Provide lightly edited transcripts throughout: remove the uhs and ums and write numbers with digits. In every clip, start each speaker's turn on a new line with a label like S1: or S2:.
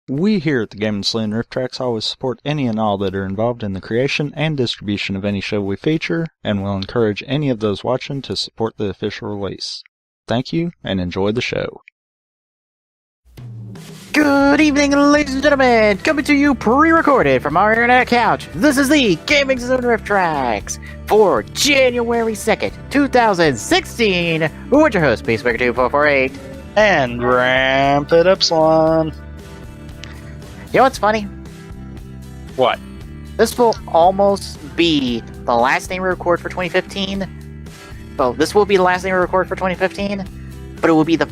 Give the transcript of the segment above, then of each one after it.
S1: We here at the Saloon Rifftrax always support any and all that are involved in the creation and distribution of any show we feature, and will encourage any of those watching to support the official release. Thank you, and enjoy the show.
S2: Good evening, ladies and gentlemen! Coming to you pre-recorded from our internet couch, this is the Saloon Rifftrax for January 2nd, 2016, with your host, Peacemaker2448.
S1: And Rampant Epsilon.
S2: You know what's funny?
S1: What?
S2: This will almost be the last thing we record for 2015. Well, this will be the last thing we record for 2015, but it will be the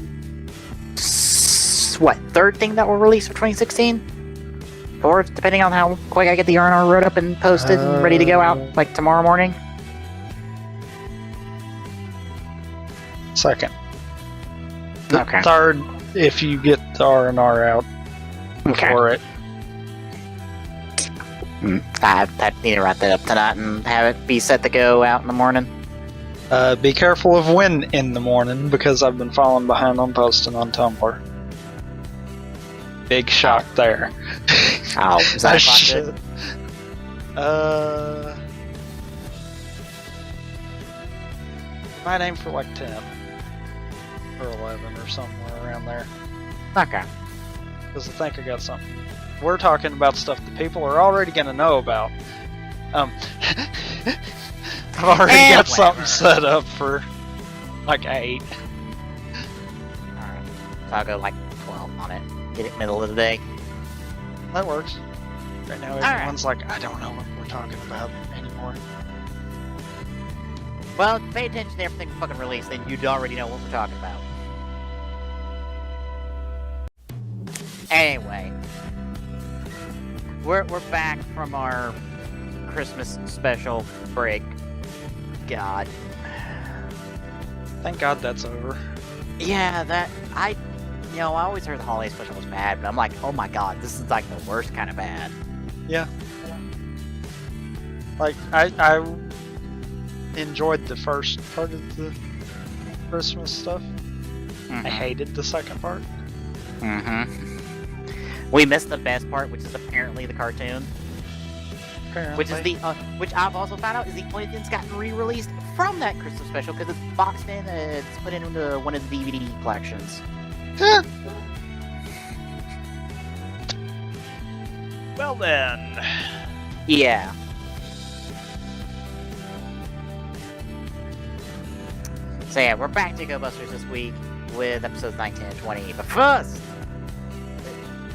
S2: third thing that will release for 2016? Or depending on how quick I get the R&R wrote up and posted and ready to go out, like tomorrow morning.
S1: Second.
S2: Okay.
S1: Third, if you get the R&R out for it.
S2: I need to wrap that up tonight and have it be set to go out in the morning.
S1: Be careful of when in the morning, because I've been falling behind on posting on Tumblr. Big shock there.
S2: Oh, is that shit?
S1: Might aim for like 10 or 11 or somewhere around there.
S2: Okay.
S1: Because I think I got something. We're talking about stuff that people are already going to know about. I've already got something set up for like 8.
S2: Alright. So I'll go like 12 on it. Get it middle of the day.
S1: That works. Right now everyone's like, I don't know what we're talking about anymore.
S2: Well, pay attention to everything we fucking release, then you'd already know what we're talking about. Anyway. We're back from our Christmas special break. God.
S1: Thank God that's over.
S2: Yeah, I always heard the holiday special was bad, but I'm like, oh my god, this is like the worst kind of bad.
S1: Yeah. Like, I enjoyed the first part of the Christmas stuff. I hated the second part.
S2: We missed the best part, which is apparently the cartoon.
S1: Apparently.
S2: Which is which I've also found out is the only thing that's gotten re-released from that Christmas special, because it's boxed in and it's put into one of the DVD collections.
S1: Well then.
S2: Yeah. So yeah, we're back to Go Busters this week with episodes 19 and 20. But first,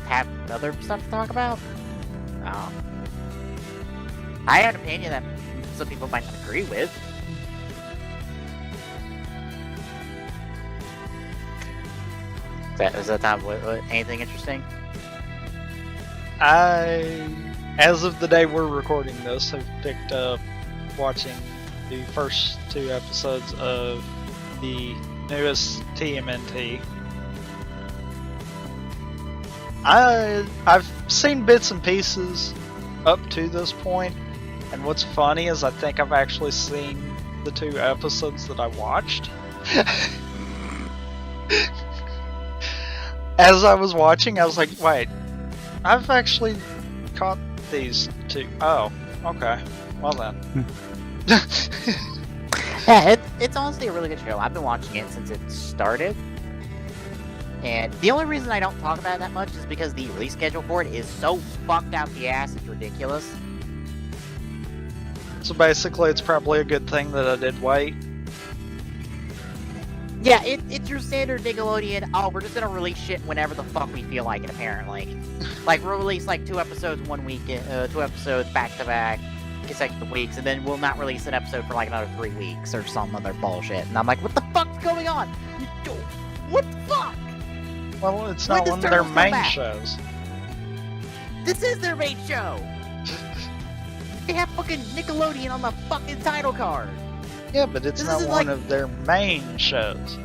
S2: have other stuff to talk about? I have an opinion that some people might not agree with. Is that not anything interesting?
S1: As of the day we're recording this, have picked up watching the first 2 episodes of the newest TMNT. I've seen bits and pieces up to this point, and what's funny is I think I've actually seen the 2 episodes that I watched. As I was watching, I was like, wait, I've actually caught these 2. Oh, okay. Well then.
S2: Yeah, it's honestly a really good show. I've been watching it since it started. And the only reason I don't talk about it that much is because the release schedule for it is so fucked out the ass, it's ridiculous.
S1: So basically, it's probably a good thing that I did wait.
S2: Yeah, it's your standard Nickelodeon, oh, we're just gonna release shit whenever the fuck we feel like it, apparently. Like, we'll release like 2 episodes one week, 2 episodes back-to-back, consecutive weeks, and then we'll not release an episode for like another 3 weeks or some other bullshit. And I'm like, what the fuck's going on? What the fuck?
S1: Well, it's not one of their main shows.
S2: This is their main show! They have fucking Nickelodeon on the fucking title card!
S1: Yeah, but it's not one of their main shows.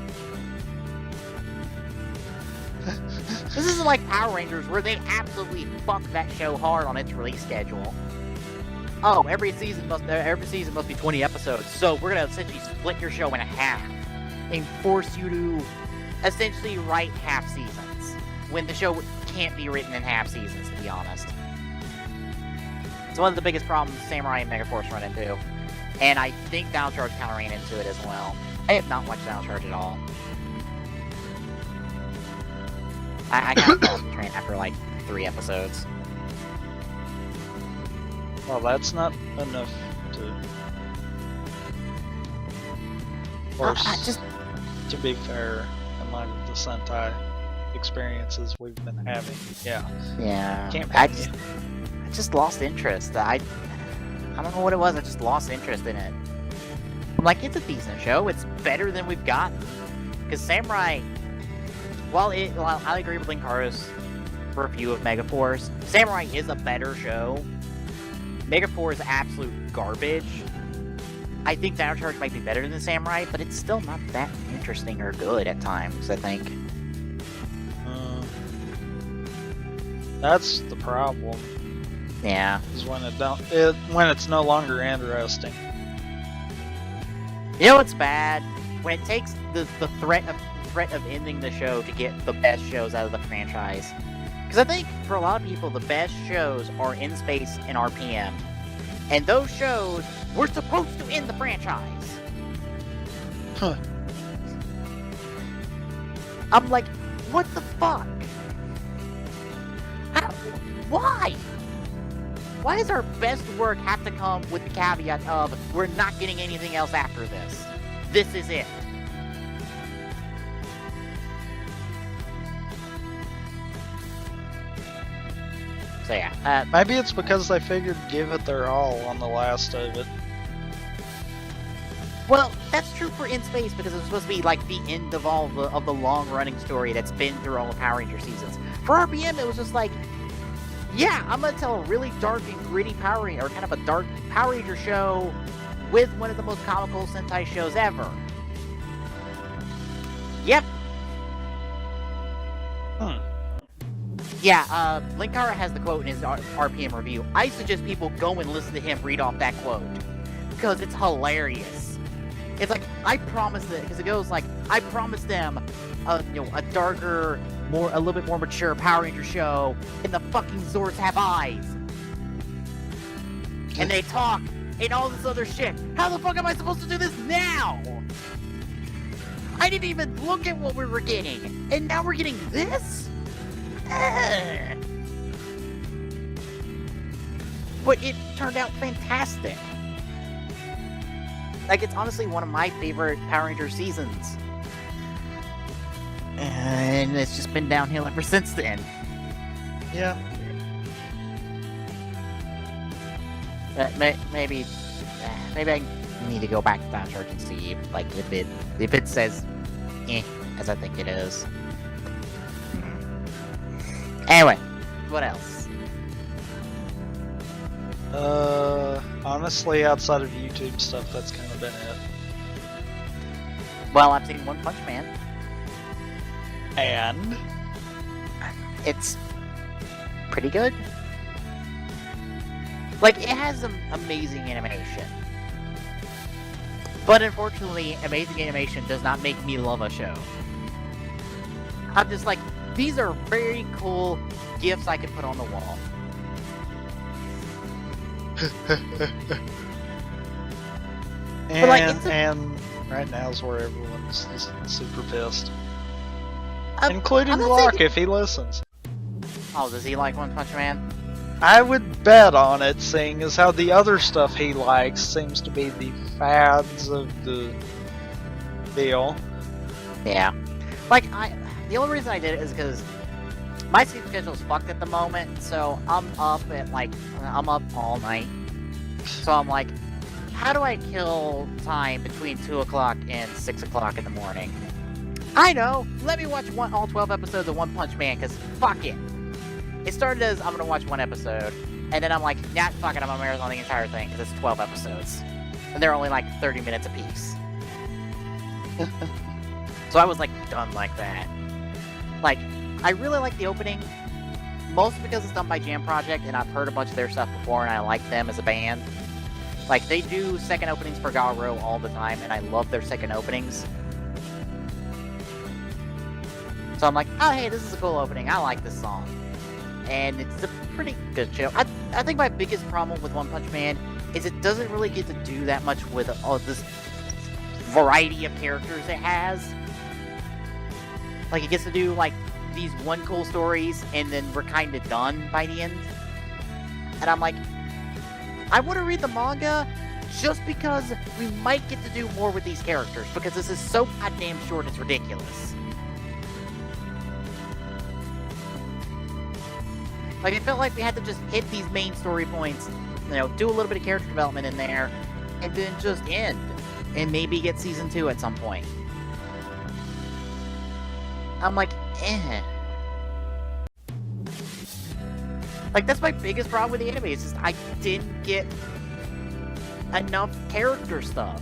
S2: This isn't like Power Rangers, where they absolutely fucked that show hard on its release schedule. Oh, every season must be 20 episodes, so we're gonna essentially split your show in half and force you to essentially write half seasons. when the show can't be written in half seasons, to be honest. It's one of the biggest problems Samurai and Megaforce run into. And I think Dino Charge kind of ran into it as well. I have not watched Dino Charge at all. I kind of fell off the train after like 3 episodes.
S3: Well, that's not enough to... Or, to be fair, in light of the Sentai experiences we've been having, yeah.
S2: Yeah.
S3: Can't
S2: I
S3: blame
S2: just lost interest. I don't know what it was, I just lost interest in it. I'm like, it's a decent show, it's better than we've gotten. Because Samurai, while I agree with Linkaro's review of Megaforce, Samurai is a better show. Megaforce is absolute garbage. I think Dino Charge might be better than Samurai, but it's still not that interesting or good at times, I think.
S3: That's the problem.
S2: Yeah.
S3: Is when when it's no longer interesting.
S2: You know what's bad? When it takes the threat of ending the show to get the best shows out of the franchise. Because I think for a lot of people, the best shows are In Space and RPM. And those shows were supposed to end the franchise.
S3: Huh.
S2: I'm like, what the fuck? Why? Why does our best work have to come with the caveat of, we're not getting anything else after this? This is it. So yeah.
S3: Maybe it's because they figured give it their all on the last of it.
S2: Well, that's true for In Space because it was supposed to be like the end of all of the long-running story that's been through all the Power Ranger seasons. For RPM, it was just like, yeah, I'm gonna tell a really dark and gritty Power Ranger, or kind of a dark Power Ranger show with one of the most comical Sentai shows ever. Yep. Yeah, Linkara has the quote in his RPM review. I suggest people go and listen to him read off that quote. Because it's hilarious. It's like, I promised it, because it goes like, I promised them a darker, a little bit more mature Power Ranger show, and the fucking Zords have eyes. And they talk, and all this other shit. How the fuck am I supposed to do this now? I didn't even look at what we were getting, and now we're getting this? But it turned out fantastic. Like, it's honestly one of my favorite Power Ranger seasons. And it's just been downhill ever since then.
S3: Yeah.
S2: Maybe I need to go back to Dino Charge and see like if it says as I think it is. Anyway, what else?
S3: Honestly, outside of YouTube stuff, that's kind of been it.
S2: Well, I've seen One Punch Man.
S3: And?
S2: It's pretty good. Like, it has some amazing animation. But unfortunately, amazing animation does not make me love a show. I'm just like, these are very cool gifts I could put on the wall.
S3: and right now is where everyone's super pissed. Including Glock, if he listens.
S2: Oh, does he like One Punch Man?
S3: I would bet on it, seeing as how the other stuff he likes seems to be the fads of the deal.
S2: Yeah. Like, the only reason I did it is because my sleep schedule is fucked at the moment, so I'm up all night. So I'm like, how do I kill time between 2 o'clock and 6 o'clock in the morning? I know! Let me watch all 12 episodes of One Punch Man, because fuck it. It started as, I'm gonna watch one episode, and then I'm like, nah, fuck it, I'm gonna marathon the entire thing, because it's 12 episodes. And they're only like 30 minutes apiece. So I was like, done like that. Like, I really like the opening, mostly because it's done by Jam Project, and I've heard a bunch of their stuff before, and I like them as a band. Like, they do second openings for Galro all the time, and I love their second openings. So I'm like, oh hey, this is a cool opening, I like this song. and it's a pretty good show. I think my biggest problem with One Punch Man is it doesn't really get to do that much with all this variety of characters it has. Like, it gets to do, like, these one cool stories, and then we're kind of done by the end. And I'm like, I want to read the manga just because we might get to do more with these characters, because this is so goddamn short, it's ridiculous. Like, it felt like we had to just hit these main story points, you know, do a little bit of character development in there, and then just end. And maybe get season 2 at some point. I'm like, eh. Like, that's my biggest problem with the anime, is just I didn't get enough character stuff.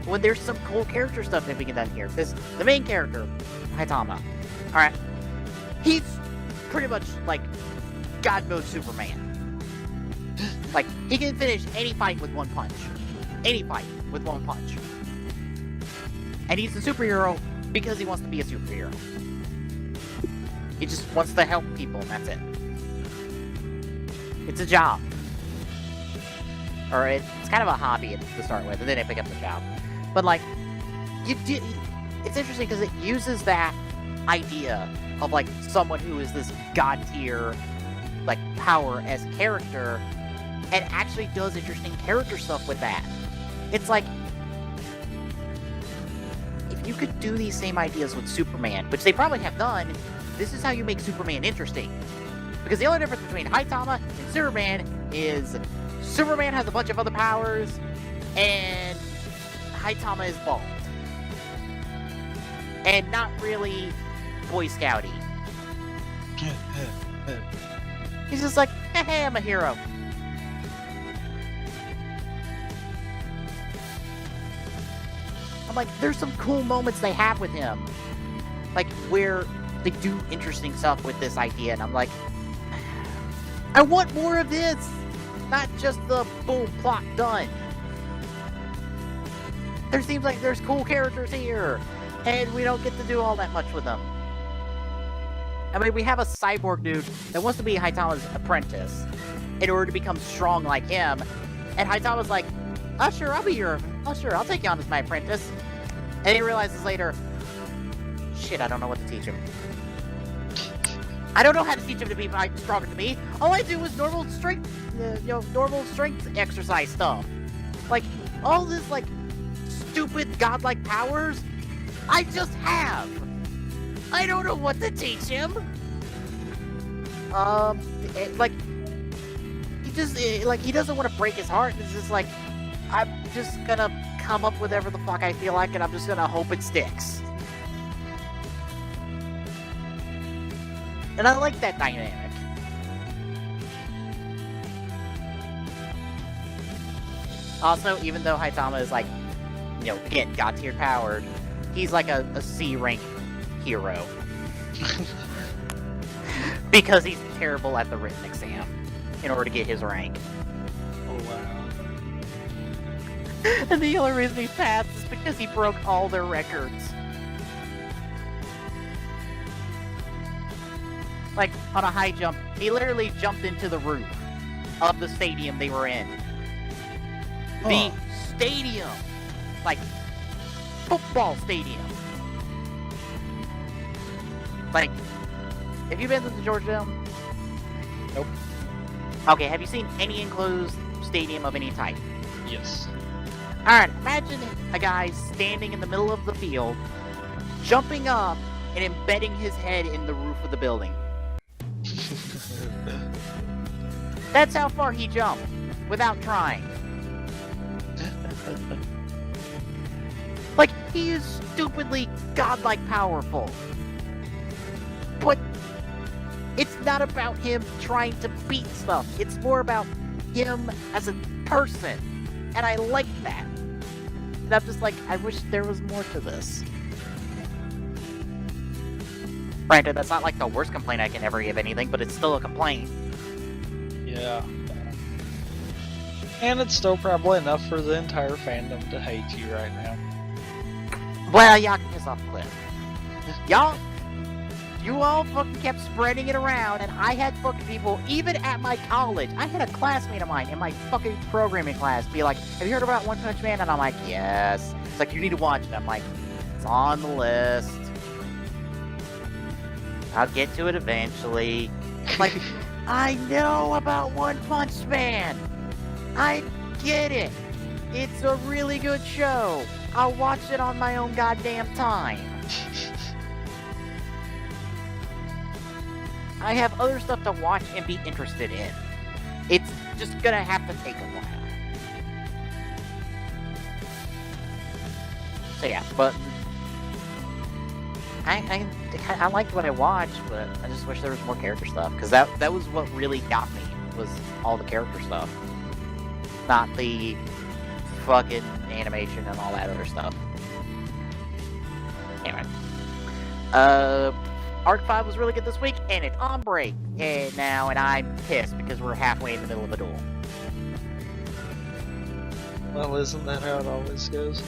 S2: When there's some cool character stuff that we get done here. The main character, Haitama. Alright. He's pretty much, like, God mode Superman. Like, he can finish any fight with one punch. Any fight with one punch. And he's a superhero because he wants to be a superhero. He just wants to help people, and that's it. It's a job. Or it's kind of a hobby to start with, and then I pick up the job. But, like, it's interesting because it uses that idea of, like, someone who is this god tier, like, power as character, and actually does interesting character stuff with that. It's like, if you could do these same ideas with Superman, which they probably have done, this is how you make Superman interesting. Because the only difference between Haitama and Superman is Superman has a bunch of other powers, and Haitama is bald. And not really Boy Scouty. He's just like, hey, I'm a hero. I'm like, there's some cool moments they have with him. Like, where they do interesting stuff with this idea, and I'm like, I want more of this! Not just the boom, plot, done. There seems like there's cool characters here, and we don't get to do all that much with them. I mean, we have a cyborg dude that wants to be Haitama's apprentice in order to become strong like him, and Haitama's like, oh sure, I'll take you on as my apprentice. And he realizes later, shit, I don't know what to teach him. I don't know how to teach him to be stronger than me. All I do is normal strength exercise stuff. Like, all this, like, stupid godlike powers, I just have. I don't know what to teach him. He doesn't want to break his heart. It's just like, I'm just gonna come up with whatever the fuck I feel like, and I'm just gonna hope it sticks. And I like that dynamic. Also, even though Haitama is like, you know, again, god tier powered, he's like a C rank hero. Because he's terrible at the written exam in order to get his rank.
S3: Oh wow.
S2: And the only reason he passed is because he broke all their records. Like, on a high jump, he literally jumped into the roof of the stadium they were in. The stadium! Like, football stadium. Like, have you been to the Georgia Dome?
S3: Nope.
S2: Okay, have you seen any enclosed stadium of any type?
S3: Yes.
S2: Alright, imagine a guy standing in the middle of the field, jumping up, and embedding his head in the roof of the building. That's how far he jumped, without trying. Like, he is stupidly godlike powerful. But it's not about him trying to beat stuff. It's more about him as a person. And I like that. And I'm just like, I wish there was more to this. Granted, that's not like the worst complaint I can ever give anything, but it's still a complaint.
S3: Yeah. And it's still probably enough for the entire fandom to hate you right now.
S2: Well, y'all can piss off a cliff. Y'all You all fucking kept spreading it around, and I had fucking people, even at my college, I had a classmate of mine in my fucking programming class be like, have you heard about One Punch Man? And I'm like, yes. It's like, you need to watch it. I'm like, it's on the list. I'll get to it eventually. Like, I know about One Punch Man. I get it. It's a really good show. I'll watch it on my own goddamn time. I have other stuff to watch and be interested in. It's just gonna have to take a while. So yeah, but I liked what I watched, but I just wish there was more character stuff, because that was what really got me, was all the character stuff, not the fucking animation and all that other stuff. Anyway, Arc 5 was really good this week, and it's on break now, and I'm pissed because we're halfway in the middle of a duel.
S3: Well, isn't that how it always goes?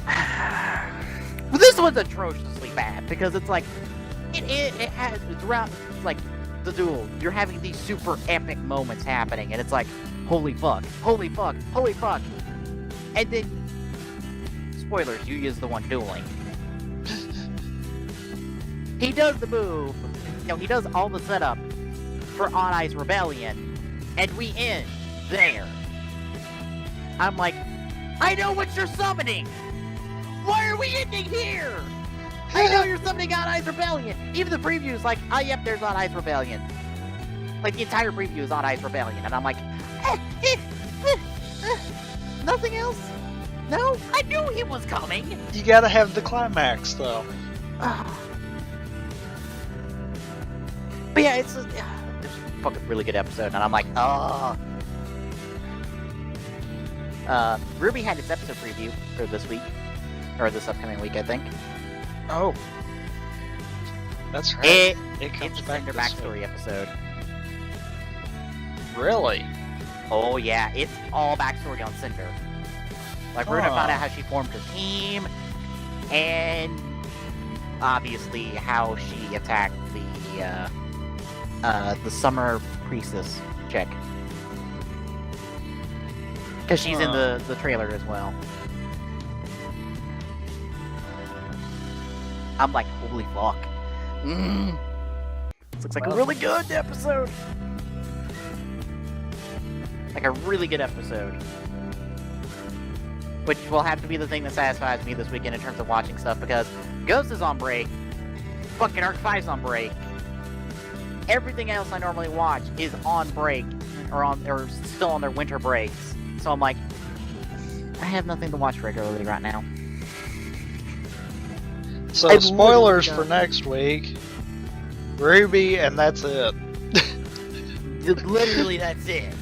S2: Well, this one's atrociously bad, because it's like, it has, throughout, like, the duel, you're having these super epic moments happening, and it's like, holy fuck, holy fuck, holy fuck. And then, spoilers, Yu is the one dueling. He does the move, he does all the setup for On Ice Rebellion, and we end there. I'm like, I know what you're summoning! Why are we ending here? I know you're summoning On Ice Rebellion! Even the preview is like, oh yep, there's On Ice Rebellion. Like, the entire preview is On Ice Rebellion, and I'm like, nothing else? No? I knew he was coming!
S3: You gotta have the climax, though.
S2: But yeah, it's a fucking really good episode, and I'm like, oh. Ruby had its episode preview for this week, or this upcoming week, I think.
S3: Oh. That's right.
S2: It comes it's a Cinder backstory episode.
S3: Really?
S2: Oh yeah, it's all backstory on Cinder. Like, we're gonna find out how she formed her team, and obviously how she attacked the Summer Priestess chick. Because she's in the trailer as well. I'm like, holy fuck. This looks like a really good episode. Like a really good episode. Which will have to be the thing that satisfies me this weekend in terms of watching stuff, because Ghost is on break, fucking Arc 5's on break, everything else I normally watch is on break, or still on their winter breaks. So I'm like, I have nothing to watch regularly right now.
S3: So spoilers for next week. Ruby, and that's it.
S2: Literally, that's it.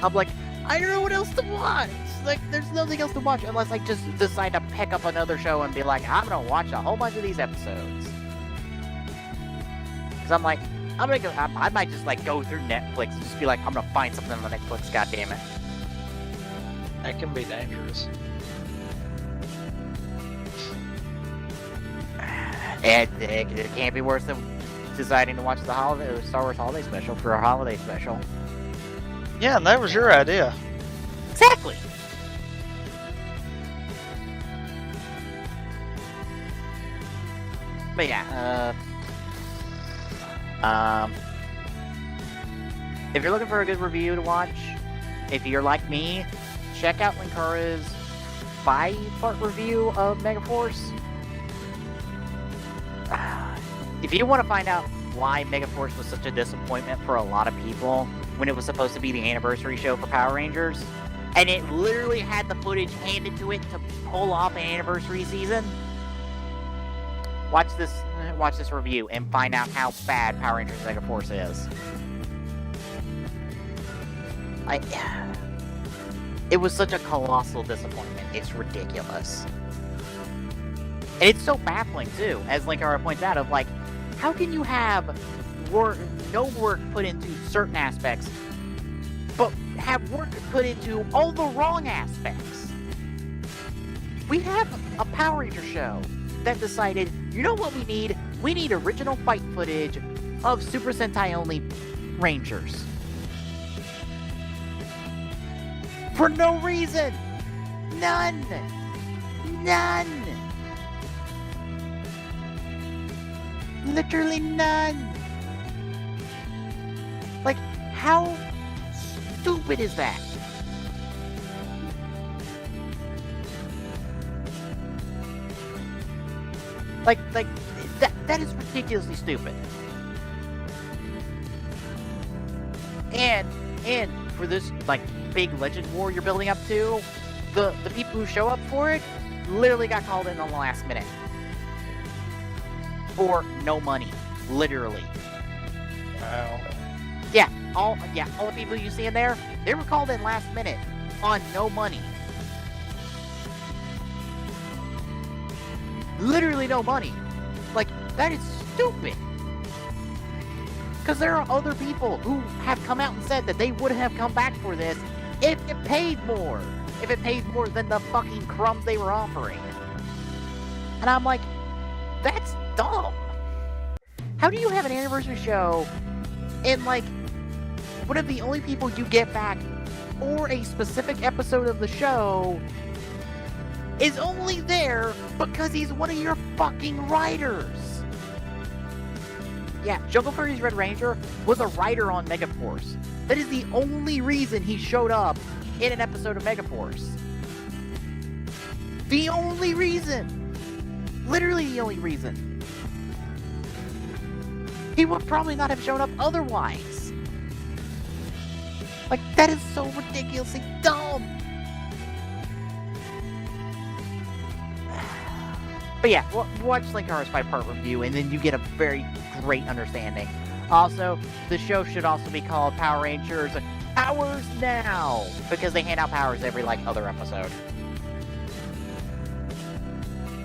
S2: I'm like, I don't know what else to watch. Like, there's nothing else to watch unless I just decide to pick up another show and be like, I'm gonna watch a whole bunch of these episodes. Because I'm like, I might just like go through Netflix and just be like, I'm gonna find something on Netflix, goddammit.
S3: That can be dangerous.
S2: And it can't be worse than deciding to watch the Star Wars Holiday Special for a holiday special.
S3: Yeah, and that was your idea.
S2: Exactly. But yeah, if you're looking for a good review to watch, if you're like me, check out Linkara's 5-part review of Megaforce. If you want to find out why Megaforce was such a disappointment for a lot of people when it was supposed to be the anniversary show for Power Rangers, and it literally had the footage handed to it to pull off an anniversary season, watch this review and find out how bad Power Rangers Megaforce is. It was such a colossal disappointment. It's ridiculous. And it's so baffling, too, as Linkara points out, of like, how can you have no work put into certain aspects, but have work put into all the wrong aspects? We have a Power Ranger show that decided, you know what we need? We need original fight footage of Super Sentai only Rangers. For no reason! None! None! Literally none! Like, how stupid is that? Like that is ridiculously stupid. And for this, like, big legend war you're building up to, the people who show up for it literally got called in on the last minute. For no money. Literally.
S3: Wow.
S2: Yeah, all the people you see in there, they were called in last minute on no money. Literally no money. Like, that is stupid. Because there are other people who have come out and said that they would have come back for this if it paid more. If it paid more than the fucking crumbs they were offering. And I'm like, that's dumb. How do you have an anniversary show and, like, one of the only people you get back for a specific episode of the show is only there because he's one of your fucking writers? Yeah, Jungle Fury's Red Ranger was a writer on Megaforce. That is the only reason he showed up in an episode of Megaforce. The only reason! Literally the only reason. He would probably not have shown up otherwise. Like, that is so ridiculously dumb! But yeah, watch Linkara's 5-part review, and then you get a very great understanding. Also, the show should also be called Power Rangers Powers Now, because they hand out powers every, like, other episode.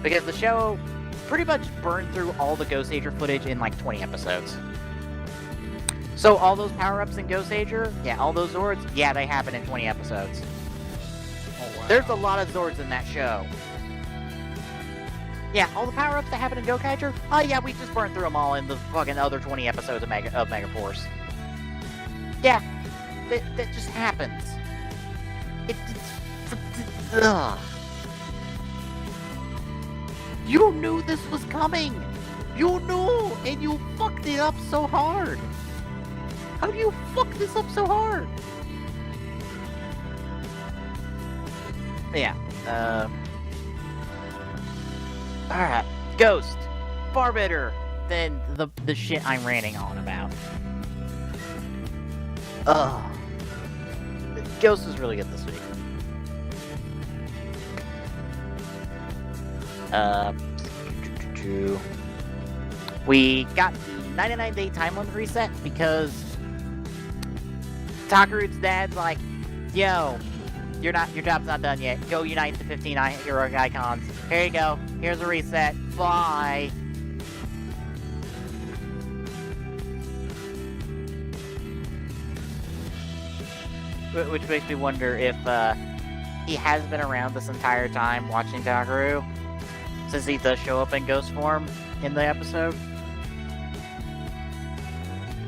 S2: Because the show pretty much burned through all the Ghost Ager footage in, like, 20 episodes. So all those power-ups in Ghost Ager, yeah, all those Zords, yeah, they happen in 20 episodes.
S3: Oh, wow.
S2: There's a lot of Zords in that show. Yeah, all the power-ups that happen in Gokaiger, oh yeah, we just burned through them all in the fucking other 20 episodes of Megaforce. Yeah, that just happens. Ugh. You knew this was coming! You knew! And you fucked it up so hard! How do you fuck this up so hard? But yeah, alright, Ghost. Far better than the shit I'm ranting on about. Ugh. Ghost is really good this week. We got the 99-day time limit reset because Takeru's dad's like, yo, your job's not done yet. Go unite the 15 heroic icons. Here you go. Here's a reset. Bye. Which makes me wonder if he has been around this entire time watching Takeru, since he does show up in ghost form in the episode.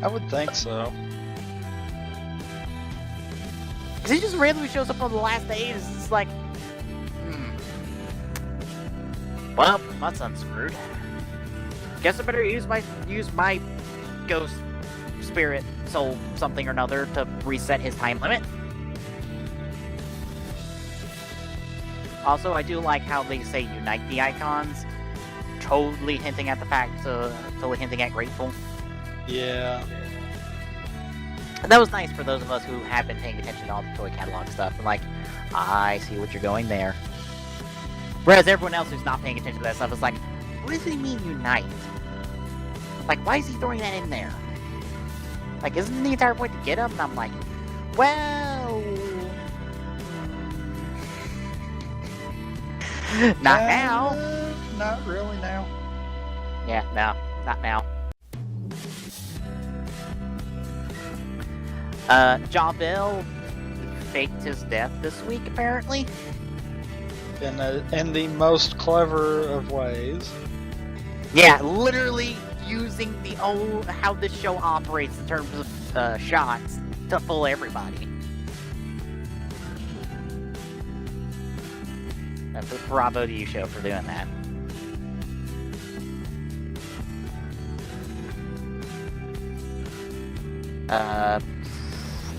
S3: I would think so.
S2: Because he just randomly shows up on the last day and it's just like, well, my son's screwed. Guess I better use my ghost spirit soul something or another to reset his time limit. Also, I do like how they say unite the icons, totally hinting at the fact, totally hinting at Grateful.
S3: Yeah.
S2: And that was nice for those of us who have been paying attention to all the toy catalog stuff. And like, I see what you're going there. Whereas everyone else who's not paying attention to that stuff is like, what does he mean unite? Like, why is he throwing that in there? Like, isn't the entire point to get him? And I'm like, well... not now.
S3: Not really now.
S2: Yeah, no, not now. Jawbill faked his death this week, apparently.
S3: in the most clever of ways.
S2: Yeah, literally using how this show operates in terms of shots to fool everybody. Bravo to you, show, for doing that.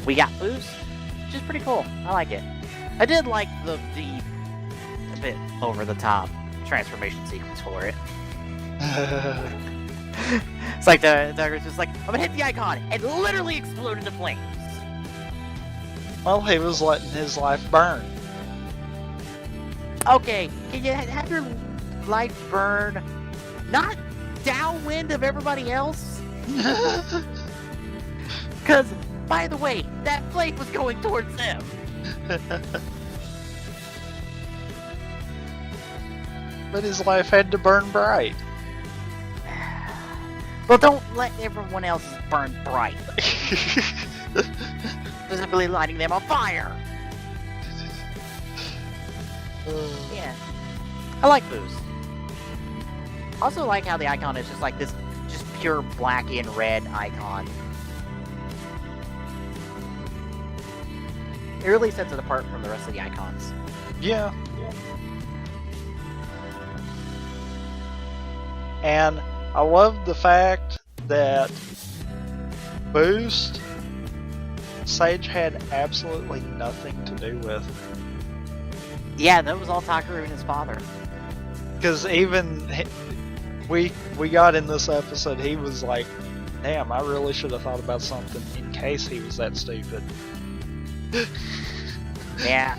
S2: We got Boost, which is pretty cool. I like it. I did like the a bit over the top transformation sequence for it. It's like the Tiger's just like, I'm gonna hit the icon, and literally explode into flames.
S3: Well, he was letting his life burn.
S2: Okay, can you have your life burn not downwind of everybody else? Because, by the way, that flame was going towards them.
S3: But his life had to burn bright.
S2: Well, don't let everyone else's burn bright. Specifically lighting them on fire. Yeah. I like Boost. Also like how the icon is just like this, just pure black and red icon. It really sets it apart from the rest of the icons.
S3: Yeah. And I love the fact that Boost, Sage had absolutely nothing to do with.
S2: Yeah, that was all Takaru and his father.
S3: Because even we got in this episode, he was like, damn, I really should have thought about something in case he was that stupid.
S2: Yeah.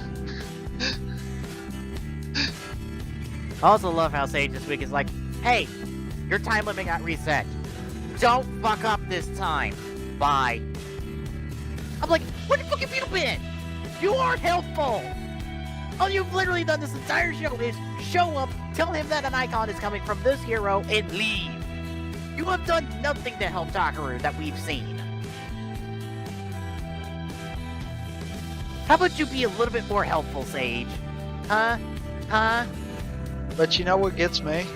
S2: I also love how Sage this week is like, hey, your time limit got reset. Don't fuck up this time. Bye. I'm like, where the fuck have you been? You aren't helpful. All you've literally done this entire show is show up, tell him that an icon is coming from this hero, and leave. You have done nothing to help Takaru that we've seen. How about you be a little bit more helpful, Sage? Huh?
S3: But you know what gets me?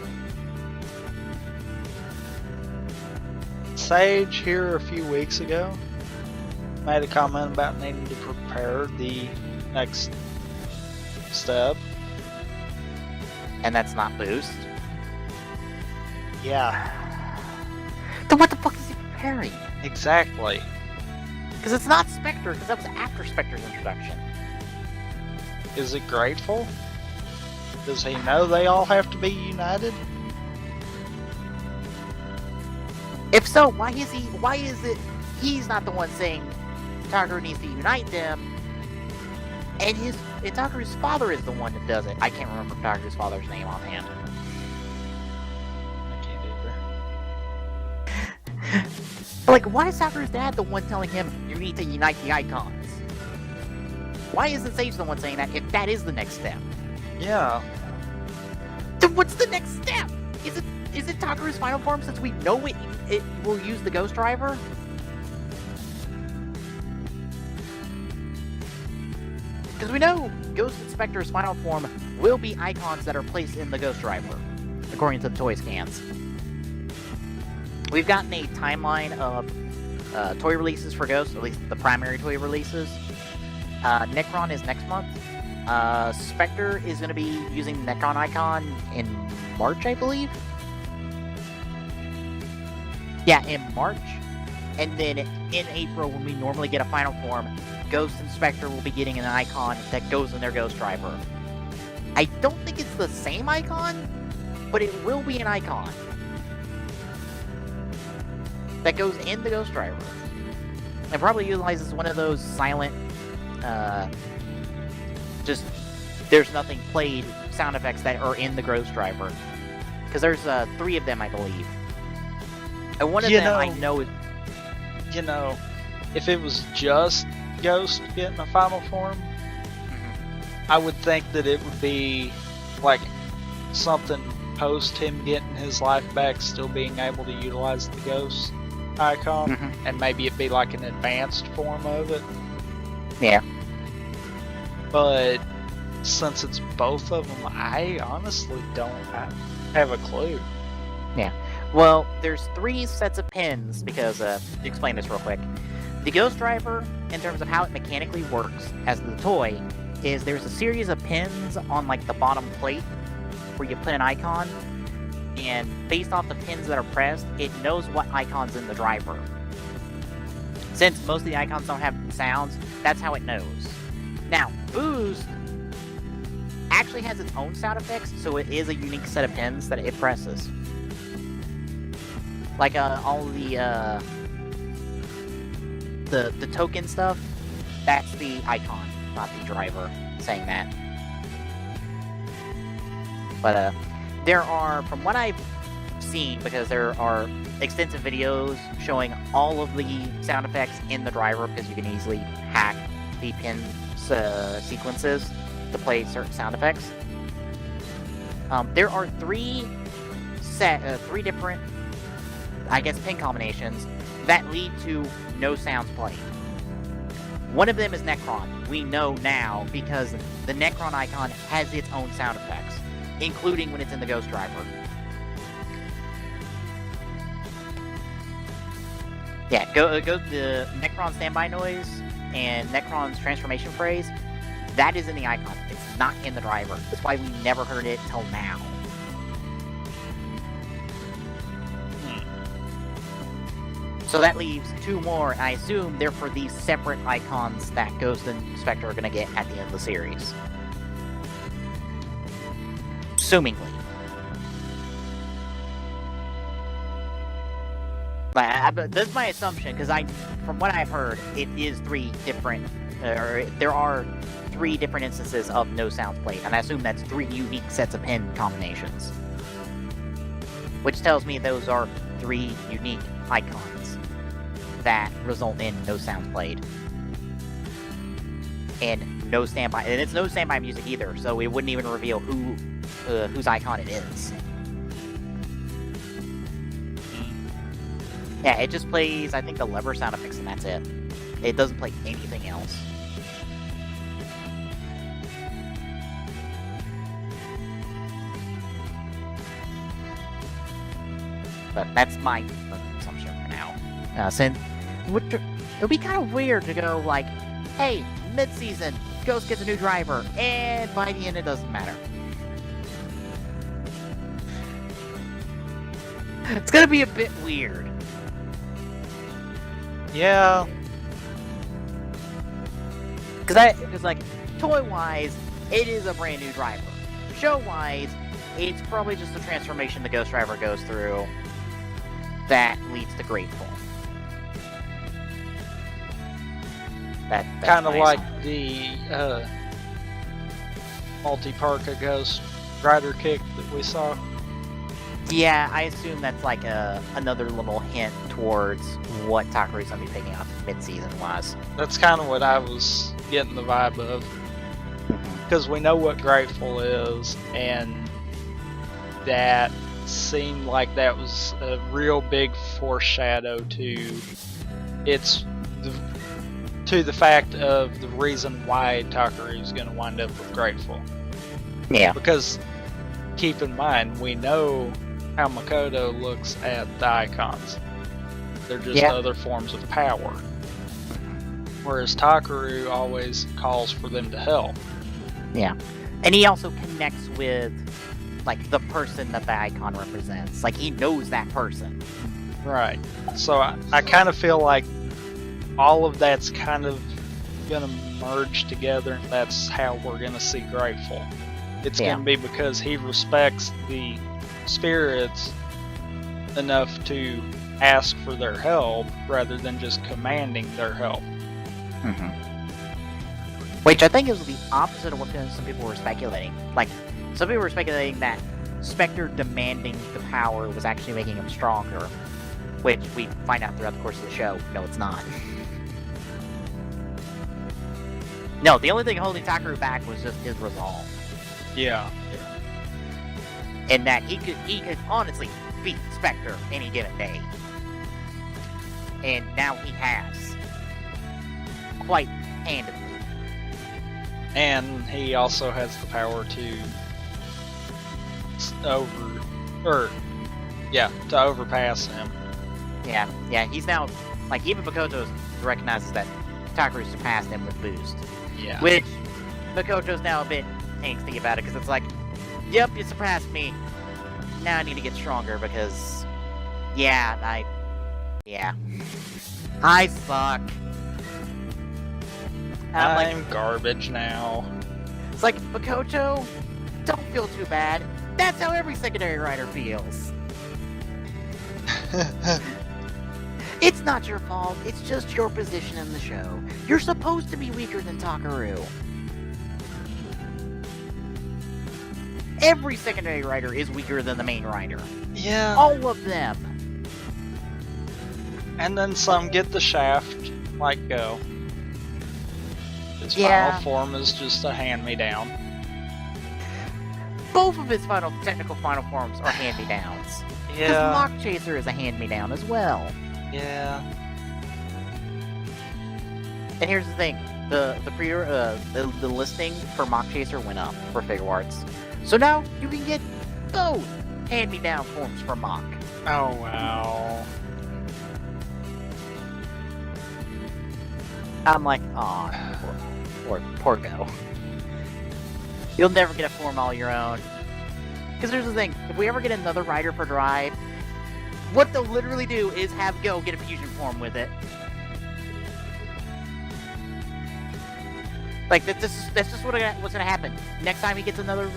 S3: Sage here a few weeks ago made a comment about needing to prepare the next step.
S2: And that's not Boost?
S3: Yeah.
S2: Then what the fuck is he preparing?
S3: Exactly.
S2: Because it's not Spectre, because that was after Spectre's introduction.
S3: Is it grateful? Does he know they all have to be united?
S2: If so, why is it he's not the one saying Takaru needs to unite them, and Takaru's father is the one that does it? I can't remember Takaru's father's name offhand.
S3: I can't either.
S2: Like, why is Takaru's dad the one telling him you need to unite the icons? Why isn't Sage the one saying that if that is the next step?
S3: Yeah.
S2: Then what's the next step? Is it Takaru's final form since we know it will use the Ghost Driver? Because we know Ghost and Spectre's final form will be icons that are placed in the Ghost Driver, according to the toy scans. We've gotten a timeline of toy releases for Ghost, at least the primary toy releases. Necron is next month. Spectre is going to be using the Necron icon in March, I believe. Yeah, in March. And then in April, when we normally get a final form, Ghost and Spectre will be getting an icon that goes in their Ghost Driver. I don't think it's the same icon, but it will be an icon that goes in the Ghost Driver. And probably utilizes one of those silent, just there's nothing played sound effects that are in the Ghost Driver. Because there's 3 of them, I believe. And one of them I know is...
S3: You know, if it was just Ghost getting a final form, I would think that it would be like something post him getting his life back, still being able to utilize the Ghost icon, and maybe it'd be like an advanced form of it.
S2: Yeah.
S3: But since it's both of them, I honestly don't have a clue.
S2: Yeah. Well, there's 3 sets of pins because, to explain this real quick, the Ghost Driver, in terms of how it mechanically works as the toy, is there's a series of pins on like the bottom plate where you put an icon, and based off the pins that are pressed, it knows what icon's in the driver. Since most of the icons don't have sounds, that's how it knows. Now, Boost actually has its own sound effects, so it is a unique set of pins that it presses. Like all the token stuff, that's the icon, not the driver saying that. But there are, from what I've seen, because there are extensive videos showing all of the sound effects in the driver, because you can easily hack the pin sequences to play certain sound effects. There are 3 different, I guess, pin combinations that lead to no sounds played. One of them is Necron. We know now because the Necron icon has its own sound effects, including when it's in the Ghost Driver. Yeah, go the Necron standby noise and Necron's transformation phrase. That is in the icon. It's not in the driver. That's why we never heard it till now. So that leaves 2 more, and I assume they're for these separate icons that Ghost and Spectre are going to get at the end of the series. Assumingly. But that's my assumption, because from what I've heard, it is 3 different, or there are 3 different instances of no sounds played, and I assume that's 3 unique sets of pin combinations. Which tells me those are 3 unique icons that result in no sounds played. And no standby, and it's no standby music either, so it wouldn't even reveal whose icon it is. Yeah, it just plays, I think, the lever sound effects, and that's it. It doesn't play anything else. But that's my assumption for now. Since it would be kind of weird to go like, hey, mid-season, Ghost gets a new driver, and by the end it doesn't matter. It's gonna be a bit weird.
S3: Yeah.
S2: Because like, toy-wise, it is a brand new driver. Show-wise, it's probably just the transformation the Ghost Driver goes through that leads to Grateful. That's
S3: kind of like
S2: assumption.
S3: the multi-parka Ghost Rider kick that we saw.
S2: Yeah, I assume that's like another little hint towards what Takeru's gonna be picking up mid-season wise.
S3: That's kind of what I was getting the vibe of. Because we know what Grateful is, and that seemed like that was a real big foreshadow to the fact of the reason why Takeru is going to wind up with Grateful.
S2: Yeah.
S3: Because keep in mind, we know how Makoto looks at the icons. They're just other forms of power. Whereas Takeru always calls for them to help.
S2: Yeah. And he also connects with, like, the person that the icon represents. Like, he knows that person.
S3: Right. So I kind of feel like all of that's kind of going to merge together, and that's how we're going to see Grateful. It's going to be because he respects the spirits enough to ask for their help rather than just commanding their help.
S2: Mm-hmm. Which I think is the opposite of what some people were speculating. Like, some people were speculating that Spectre demanding the power was actually making him stronger, which we find out throughout the course of the show. No, it's not. No, the only thing holding Takeru back was just his resolve.
S3: Yeah.
S2: And that he could honestly beat Spectre any given day. And now he has. Quite handedly.
S3: And he also has the power to to overpass him.
S2: Yeah, he's now, like, even Makoto recognizes that Takaru surpassed him with boost.
S3: Yeah.
S2: Which, Makoto's now a bit angsty about it, because it's like, yep, you surpassed me. Now I need to get stronger, because, I suck.
S3: I'm garbage now.
S2: It's like, Makoto, don't feel too bad. That's how every secondary rider feels. It's not your fault, it's just your position in the show. You're supposed to be weaker than Takaru. Every secondary rider is weaker than the main rider.
S3: Yeah.
S2: All of them.
S3: And then some get the shaft, like Go. His
S2: Yeah.
S3: final form is just a hand-me-down.
S2: Both of his technical final forms are hand-me-downs. Because
S3: Yeah.
S2: Mach Chaser is a hand-me-down as well.
S3: Yeah.
S2: And here's the thing, the listing for Mach Chaser went up for Figure Arts. So now you can get both hand-me-down forms for Mach.
S3: Oh, wow.
S2: I'm like, aw, poor Go. You'll never get a form all your own. Because here's the thing, if we ever get another rider for Drive, what they'll literally do is have Go get a fusion form with it. Like, that's just what's gonna happen. Next time we get another